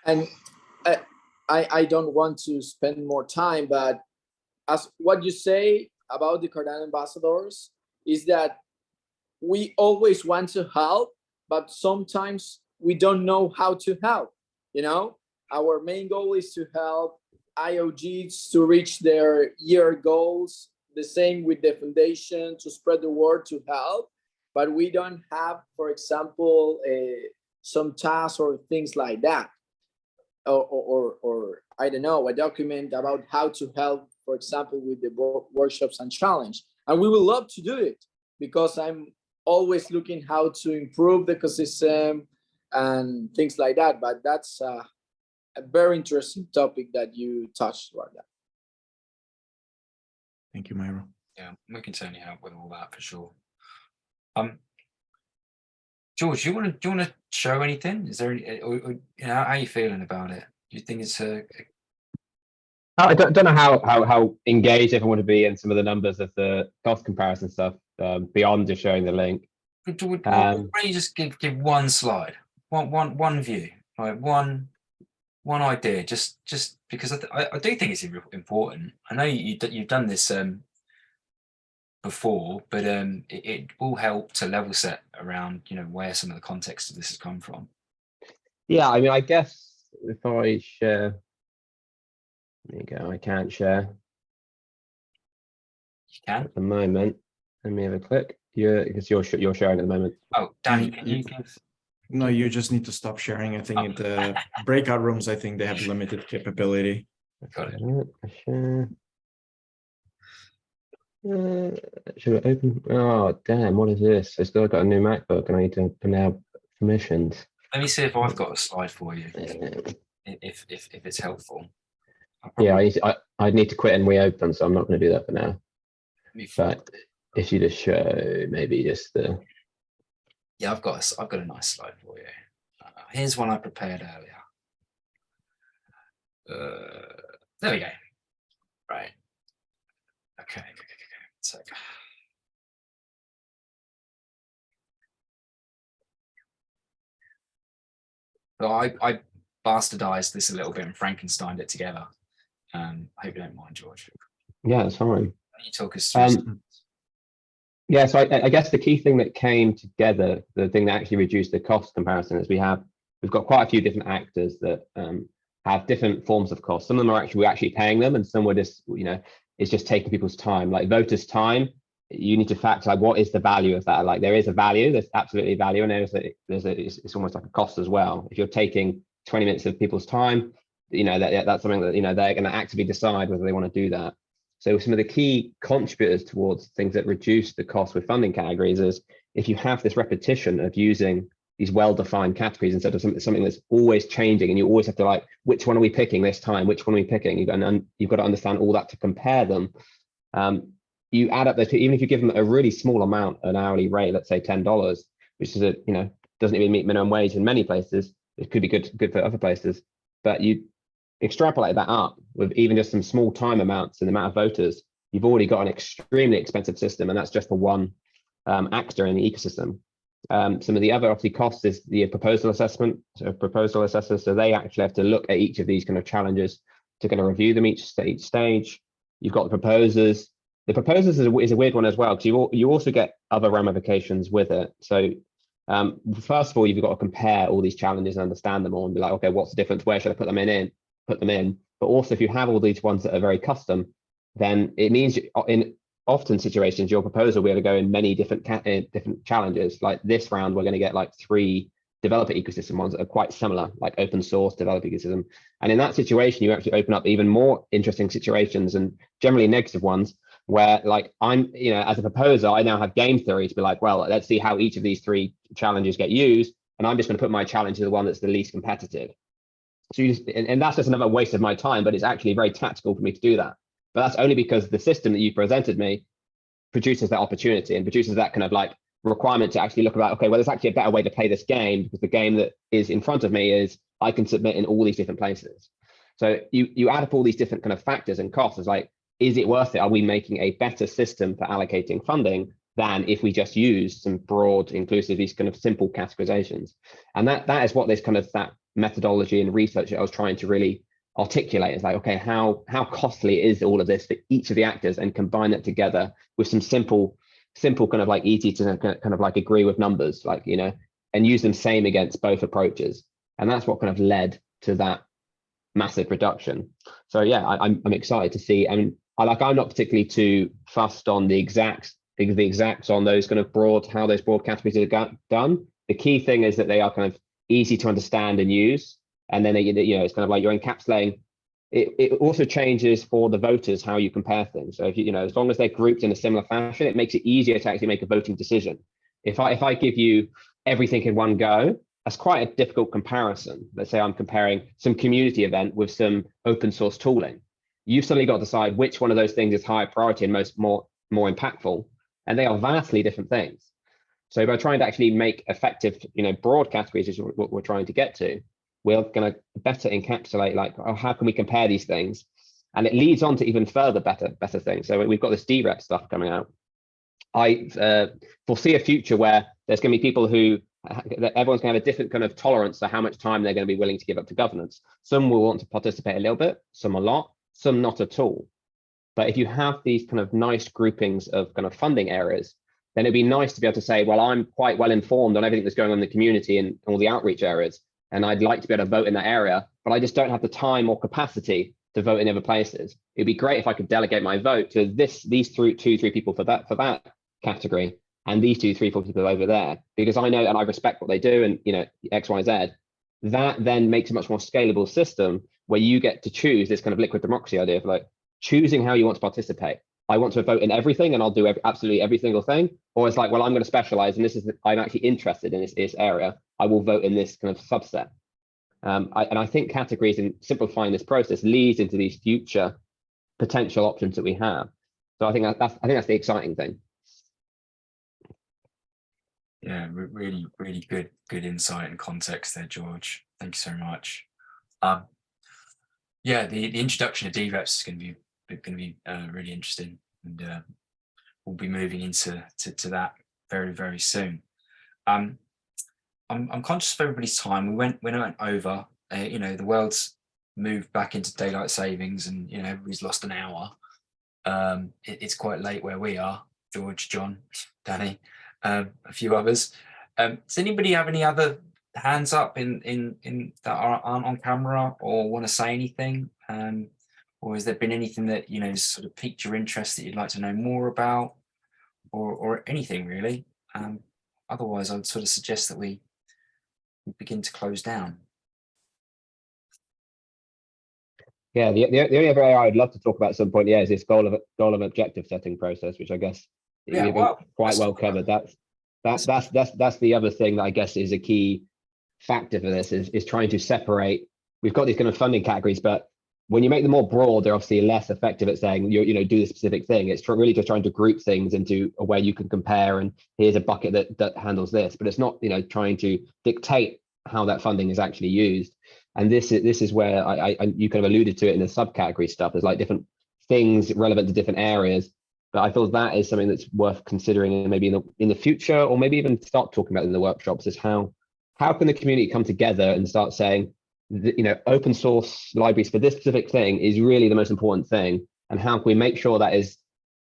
and I don't want to spend more time, but as what you say about the Cardano ambassadors is that we always want to help, but sometimes we don't know how to help. Our main goal is to help IOGs to reach their year goals. The same with the foundation, to spread the word, to help. But we don't have, for example, some tasks or things like that. or I don't know, a document about how to help, for example, with the workshops and challenge. And we will love to do it because I'm always looking how to improve the ecosystem and things like that. But that's a very interesting topic that you touched about that. Thank you, Myra. Yeah, we can certainly help with all that for sure. George, do you want to show anything? Is there any, or, you know, how are you feeling about it? Do you think it's I don't know how engaged everyone would be in some of the numbers of the cost comparison stuff beyond just showing the link. why don't you just give one slide, one view, like one idea, just because I do think it's important. I know you've done this before, but it will help to level set around, you know, where some of the context of this has come from. Yeah, I mean, I guess if I share, there you go, I can't share You can. at the moment. Let me have a click. Because you're sharing at the moment. Oh, Danny, can you give? No, you just need to stop sharing. I think in the breakout rooms, I think they have limited capability. Got it. Share. Should it open? Oh, damn, what is this? I still got a new MacBook and I need to now permissions. Let me see if I've got a slide for you, if it's helpful. Yeah, I need to quit and reopen, so I'm not going to do that for now. But if you just show maybe just the. Yeah, I've got a nice slide for you. Here's one I prepared earlier. There we go. Right. Okay. So. So I bastardized this a little bit and Frankensteined it together. I hope you don't mind, George. Yeah, it's fine. You talk us through. Yeah, so I guess the key thing that came together, the thing that actually reduced the cost comparison, is we've got quite a few different actors that have different forms of cost. Some of them are we're actually paying them, and some were just, you know, it's just taking people's time. Like voters' time, you need to factor like what is the value of that. Like there is a value, there's absolutely value, and it's almost like a cost as well. If you're taking 20 minutes of people's time, you know that's something that, you know, they're going to actively decide whether they want to do that. So some of the key contributors towards things that reduce the cost with funding categories is if you have this repetition of using these well-defined categories instead of something that's always changing, and you always have to like, which one are we picking this time? Which one are we picking? You've got to understand all that to compare them. You add up those, even if you give them a really small amount, an hourly rate, let's say $10, which is doesn't even meet minimum wage in many places. It could be good for other places, but you extrapolate that up with even just some small time amounts and the amount of voters, you've already got an extremely expensive system, and that's just for one actor in the ecosystem. Some of the other obviously costs is the proposal assessment, so proposal assessors, so they actually have to look at each of these kind of challenges to kind of review them each stage. You've got the proposers. The proposers is a weird one as well, because you also get other ramifications with it. So first of all, you've got to compare all these challenges and understand them all and be like, okay, what's the difference? Where should I put them in? But also, if you have all these ones that are very custom, then it means in often situations your proposal will be able to go in many different challenges. Like this round, we're going to get like 3 developer ecosystem ones that are quite similar, like open source developer ecosystem. And in that situation, you actually open up even more interesting situations, and generally negative ones, where like I'm, as a proposer, I now have game theory to be like, well, let's see how each of these 3 challenges get used, and I'm just going to put my challenge to the one that's the least competitive. So and that's just another waste of my time, but it's actually very tactical for me to do that. But that's only because the system that you presented me produces that opportunity and produces that kind of like requirement to actually look about, okay, well, there's actually a better way to play this game, because the game that is in front of me is I can submit in all these different places. So you add up all these different kind of factors and costs. It's like, is it worth it? Are we making a better system for allocating funding than if we just use some broad, inclusive, these kind of simple categorizations? And that is what this kind of that methodology and research that I was trying to really articulate. Is like, okay, how costly is all of this for each of the actors, and combine that together with some simple kind of like easy to kind of like agree with numbers, like, and use them same against both approaches. And that's what kind of led to that massive reduction. So yeah, I'm excited to see. I mean, I'm not particularly too fussed on the exacts on those kind of how those broad categories are done. The key thing is that they are kind of easy to understand and use, And then, it's kind of like you're encapsulating. It also changes for the voters how you compare things. So if as long as they're grouped in a similar fashion, it makes it easier to actually make a voting decision. If I give you everything in one go, that's quite a difficult comparison. Let's say I'm comparing some community event with some open source tooling. You've suddenly got to decide which one of those things is higher priority and more impactful, and they are vastly different things. So by trying to actually make effective, broad categories is what we're trying to get to, we're going to better encapsulate how can we compare these things, and it leads on to even further better things. So we've got this DREP stuff coming out. I foresee a future where there's going to be people who everyone's going to have a different kind of tolerance to how much time they're going to be willing to give up to governance. Some will want to participate a little bit, some a lot, some not at all. But if you have these kind of nice groupings of kind of funding areas, then it'd be nice to be able to say, well, I'm quite well informed on everything that's going on in the community and all the outreach areas, and I'd like to be able to vote in that area, but I just don't have the time or capacity to vote in other places. It'd be great if I could delegate my vote to these two, three people for that category, and these 2, 3, 4 people over there, because I know and I respect what they do, and X, Y, Z. That then makes a much more scalable system where you get to choose this kind of liquid democracy idea of like choosing how you want to participate. I want to vote in everything and I'll do absolutely every single thing. Or it's like, well, I'm going to specialize and I'm actually interested in this area. I will vote in this kind of subset. And I think categories and simplifying this process leads into these future potential options that we have. So I think that's the exciting thing. Yeah, really, really good insight and context there, George. Thank you so much. Yeah, the introduction of DREPs is going to be really interesting, and we'll be moving into that very, very soon. I'm conscious of everybody's time. We went over. The world's moved back into daylight savings, and everybody's lost an hour. It's quite late where we are. George, John, Danny, a few others. Does anybody have any other hands up in that aren't on camera or want to say anything? Or has there been anything that sort of piqued your interest that you'd like to know more about, or anything really? Otherwise, I would sort of suggest that we begin to close down. Yeah, the only other area I'd love to talk about at some point, is this goal of objective setting process, which I guess you've quite well covered. That's the other thing that I guess is a key factor for this is trying to separate. We've got these kind of funding categories, but when you make them more broad, they're obviously less effective at saying do the specific thing. It's really just trying to group things into a way you can compare, and here's a bucket that handles this, but it's not trying to dictate how that funding is actually used. And this is where you kind of alluded to it in the subcategory stuff. There's like different things relevant to different areas, but I feel that is something that's worth considering, maybe in the future, or maybe even start talking about in the workshops. Is how can the community come together and start saying, open source libraries for this specific thing is really the most important thing, and how can we make sure that is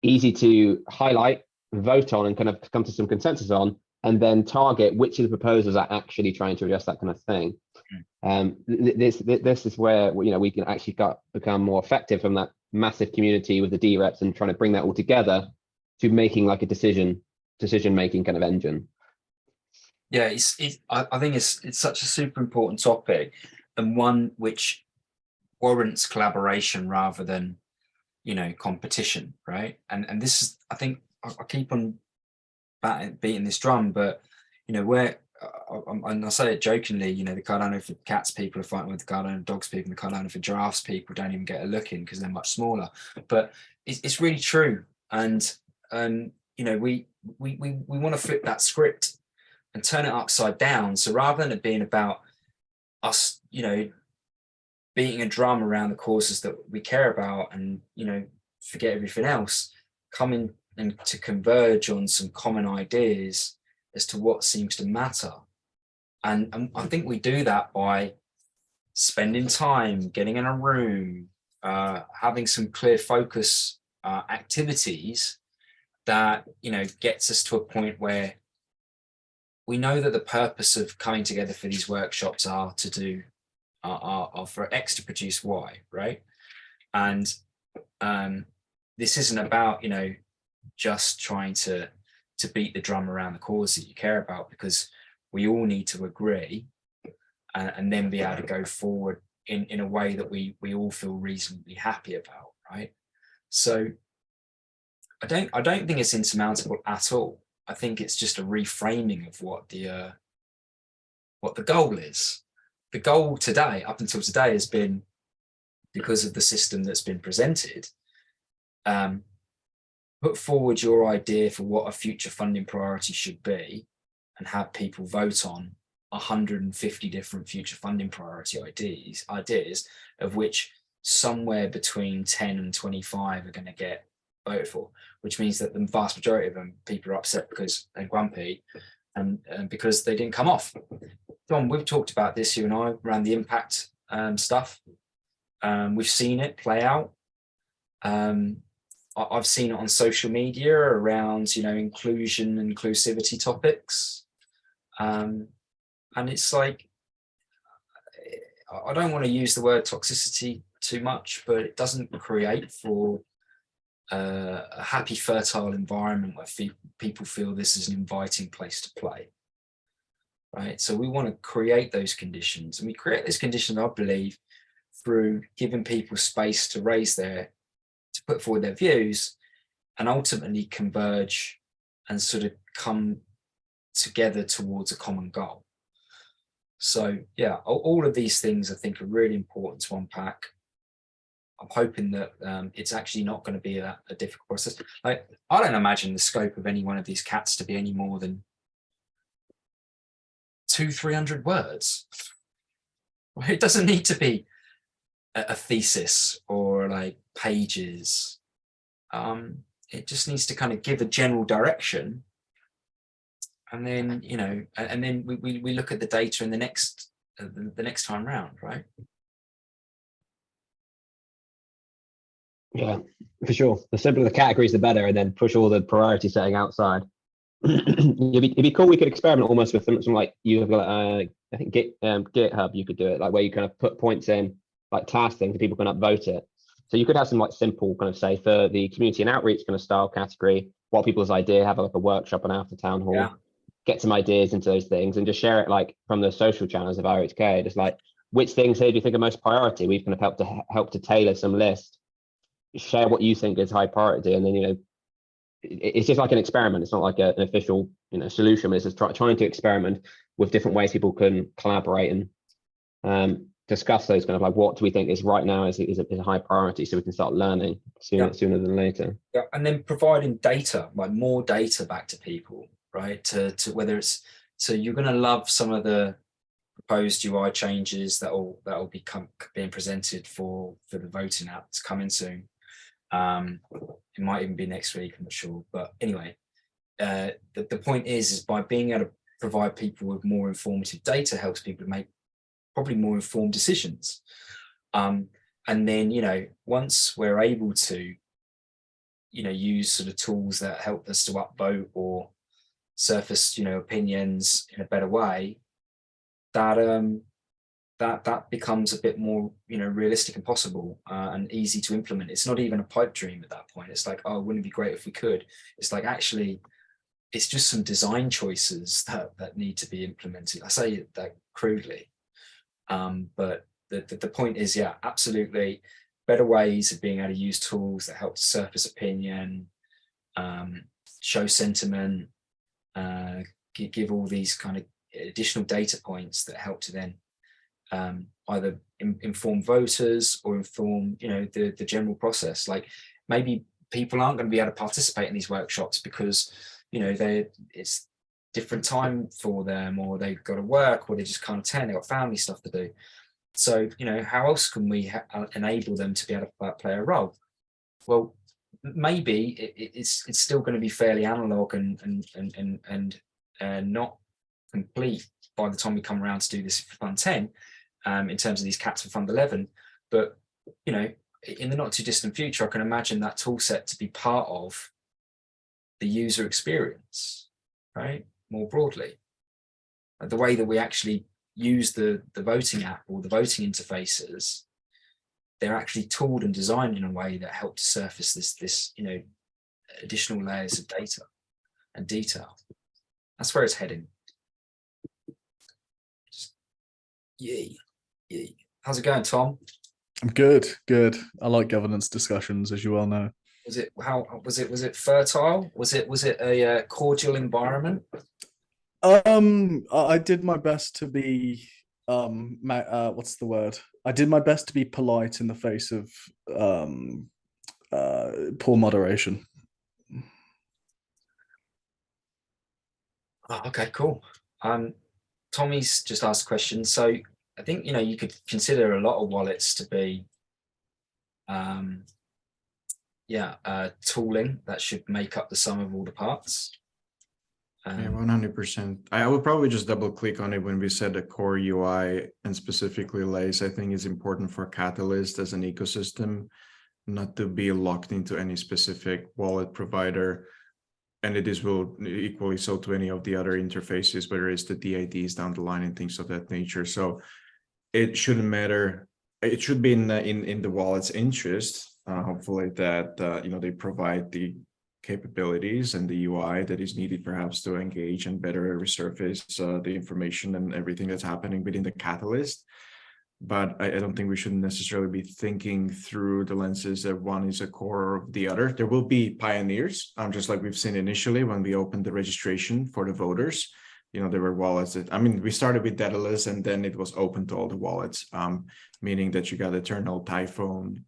easy to highlight, vote on, and kind of come to some consensus on, and then target which of the proposals are actually trying to address that kind of thing. This is where we can actually become more effective from that massive community with the DREPs, and trying to bring that all together to making like a decision making kind of engine. Yeah, I think it's such a super important topic, and one which warrants collaboration rather than competition, right? And this is, I think, I keep on beating this drum, but where and I say it jokingly, the Cardano for cats people are fighting with the Cardano dogs people, and the Cardano for giraffes people don't even get a look in because they're much smaller. But it's really true, and we want to flip that script and turn it upside down. So rather than it being about us, beating a drum around the causes that we care about, and forget everything else, coming and to converge on some common ideas as to what seems to matter. And I think we do that by spending time, getting in a room, having some clear focus activities that gets us to a point where we know that the purpose of coming together for these workshops are for X to produce Y, right? And this isn't about just trying to beat the drum around the cause that you care about, because we all need to agree and then be able to go forward in a way that we all feel reasonably happy about, right? So I don't think it's insurmountable at all. I think it's just a reframing of what the goal is. The goal today, up until today, has been, because of the system that's been presented, put forward your idea for what a future funding priority should be and have people vote on 150 different future funding priority ideas, of which somewhere between 10 and 25 are going to get voted for, which means that the vast majority of them, people are upset because they're grumpy and because they didn't come off. John, we've talked about this, you and I, around the impact stuff. We've seen it play out. I've seen it on social media around, inclusion and inclusivity topics. And it's like, I don't want to use the word toxicity too much, but it doesn't create for a happy, fertile environment where people feel this is an inviting place to play. Right. So we want to create those conditions, and we create those conditions, I believe, through giving people space to to put forward their views and ultimately converge and sort of come together towards a common goal. So yeah, all of these things I think are really important to unpack. I'm hoping that it's actually not going to be a difficult process. Like, I don't imagine the scope of any one of these cats to be any more than 200-300 words. It doesn't need to be a thesis or like pages. It just needs to kind of give a general direction, and then and then we look at the data in the next time round, right? Yeah, for sure. The simpler the categories, the better, and then push all the priority setting outside. It'd be cool. We could experiment almost with some like you have got. I think GitHub. You could do it like where you kind of put points in, like task things, and people can upvote it. So you could have some like simple kind of say for the community and outreach kind of style category. What people's idea? Have like a workshop and after town hall. Yeah. Get some ideas into those things and just share it like from the social channels of IOHK. Just like which things here do you think are most priority? We've kind of help to tailor some list. Share what you think is high priority, and then it's just like an experiment. It's not like an official solution. It's just trying to experiment with different ways people can collaborate and discuss those kind of like what do we think is right now is a high priority, so we can start learning sooner than later. Yeah, and then providing data, like more data back to people, right? To whether it's, so you're going to love some of the proposed UI changes that will be being presented for the voting app. It's coming soon. It might even be next week, I'm not sure, but anyway, the point is by being able to provide people with more informative data helps people to make probably more informed decisions, and then once we're able to use sort of tools that help us to upvote or surface opinions in a better way, that becomes a bit more realistic and possible and easy to implement. It's not even a pipe dream at that point. It's like, oh, wouldn't it be great if we could? It's like, actually, it's just some design choices that need to be implemented. I say that crudely, but the point is, yeah, absolutely, better ways of being able to use tools that help to surface opinion, show sentiment, give all these kind of additional data points that help to then either inform voters or inform the general process. Like, maybe people aren't going to be able to participate in these workshops because it's different time for them, or they've got to work, or they just can't attend, they've got family stuff to do. So how else can we enable them to be able to play a role? Well, maybe it's still going to be fairly analog and not complete by the time we come around to do this for Fund 10, in terms of these cats for Fund 11. But in the not too distant future, I can imagine that tool set to be part of the user experience, right? More broadly, the way that we actually use the voting app or the voting interfaces, they're actually tooled and designed in a way that help to surface this additional layers of data and detail. That's where it's heading. Yay. Yay. How's it going, Tom? I'm good, good. I like governance discussions, as you well know. Was it fertile? Was it a cordial environment? I did my best to be what's the word? I did my best to be polite in the face of poor moderation. Oh, okay, cool. Tommy's just asked a question. So I think, you could consider a lot of wallets to be tooling that should make up the sum of all the parts. Yeah, 100%. I would probably just double click on it when we said the core UI and specifically Lace. I think it's important for Catalyst as an ecosystem not to be locked into any specific wallet provider. And it is will equally so to any of the other interfaces, whether it's the DIDs down the line and things of that nature. So it shouldn't matter. It should be in the wallet's interest, hopefully, that they provide the capabilities and the UI that is needed perhaps to engage and better resurface the information and everything that's happening within the Catalyst. But I don't think we should necessarily be thinking through the lenses that one is a core of the other. There will be pioneers, just like we've seen initially when we opened the registration for the voters. There were wallets that, we started with Daedalus and then it was open to all the wallets, meaning that you got Eternal, Typhoon,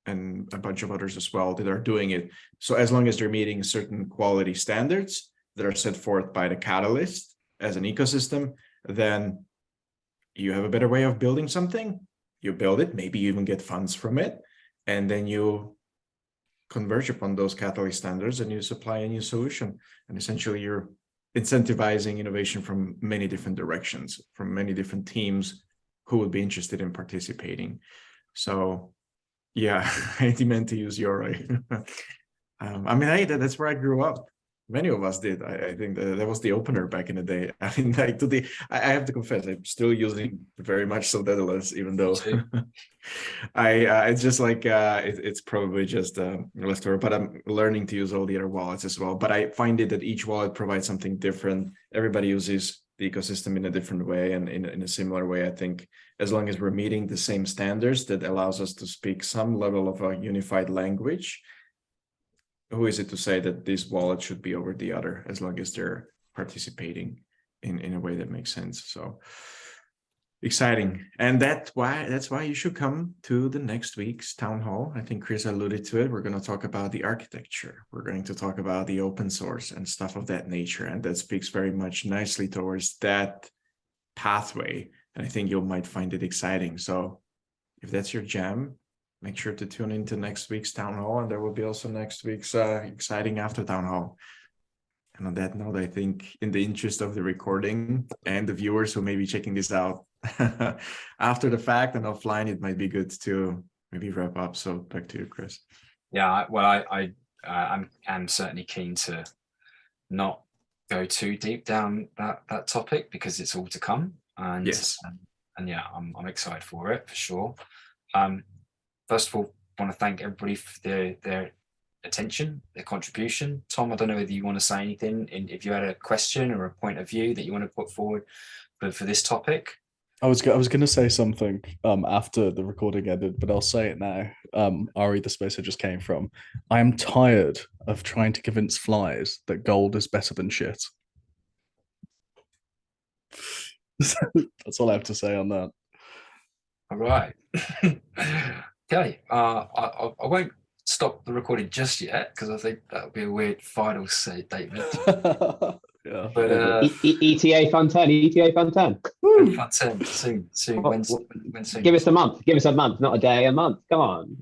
and a bunch of others as well that are doing it. So as long as they're meeting certain quality standards that are set forth by the Catalyst as an ecosystem, then you have a better way of building something. You build it, maybe you even get funds from it, and then you converge upon those Catalyst standards and you supply a new solution. And essentially you're incentivizing innovation from many different directions, from many different teams who would be interested in participating. So yeah, I meant to use Yoroi. That's where I grew up. Many of us did. I think that was the opener back in the day. I have to confess, I'm still using very much so Daedalus, even though it's just like it's probably just leftover. But I'm learning to use all the other wallets as well. But I find it that each wallet provides something different. Everybody uses the ecosystem in a different way and in a similar way. I think as long as we're meeting the same standards that allows us to speak some level of a unified language, who is it to say that this wallet should be over the other, as long as they're participating in a way that makes sense? So exciting. And that's why you should come to the next week's town hall. I think Chris alluded to it. We're going to talk about the architecture. We're going to talk about the open source and stuff of that nature. And that speaks very much nicely towards that pathway. And I think you might find it exciting. So if that's your jam, make sure to tune into next week's town hall, and there will be also next week's exciting after town hall. And on that note, I think in the interest of the recording and the viewers who may be checking this out after the fact and offline, it might be good to maybe wrap up. So back to you, Chris. Yeah, well, I'm certainly keen to not go too deep down that topic because it's all to come. And yes, and yeah, I'm excited for it for sure. First of all, I want to thank everybody for their attention, their contribution. Tom, I don't know whether you want to say anything, if you had a question or a point of view that you want to put forward for this topic. I was going to say something after the recording ended, but I'll say it now. Ari, the space I just came from. I am tired of trying to convince flies that gold is better than shit. That's all I have to say on that. All right. Okay. I won't stop the recording just yet because I think that would be a weird final statement. Yeah. But ETA Fun 10, ETA Fun 10. Fun 10 soon. When soon? Give us a month, not a day, a month. Come on.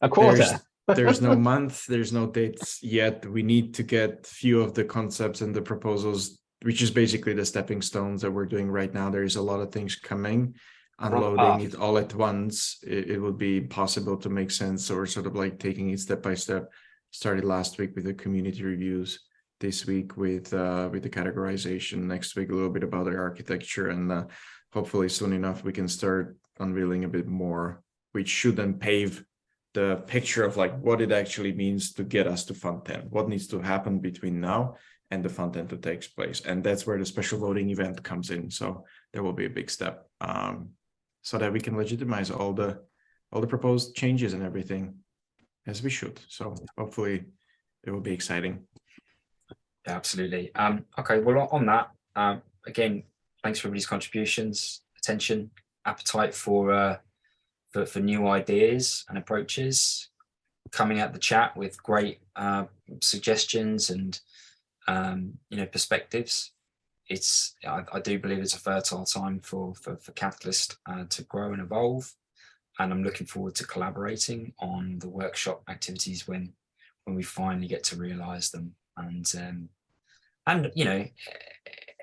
A quarter. There's no month, there's no dates yet. We need to get few of the concepts and the proposals, which is basically the stepping stones that we're doing right now. There is a lot of things coming. Unloading it all at once, it would be possible to make sense. So we're sort of like taking it step by step. Started last week with the community reviews, this week with the categorization, next week a little bit about the architecture, and hopefully soon enough we can start unveiling a bit more, which should then pave the picture of like what it actually means to get us to Fund 10, what needs to happen between now and the fund end that takes place. And that's where the special voting event comes in. So there will be a big step, so that we can legitimize all the proposed changes and everything as we should. So hopefully it will be exciting. Yeah, absolutely. Okay, well, on that, again, thanks for everybody's contributions, attention, appetite for new ideas and approaches, coming at the chat with great suggestions and perspectives. I do believe it's a fertile time for Catalyst to grow and evolve, and I'm looking forward to collaborating on the workshop activities when we finally get to realize them. And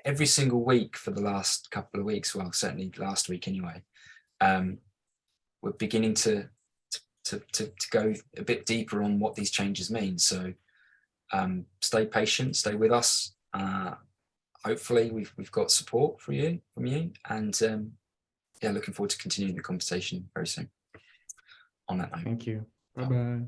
every single week for the last couple of weeks, well, certainly last week anyway, we're beginning to go a bit deeper on what these changes mean. So stay patient, stay with us. Hopefully we've got support from you, and looking forward to continuing the conversation very soon on that note. Thank you. Bye-bye.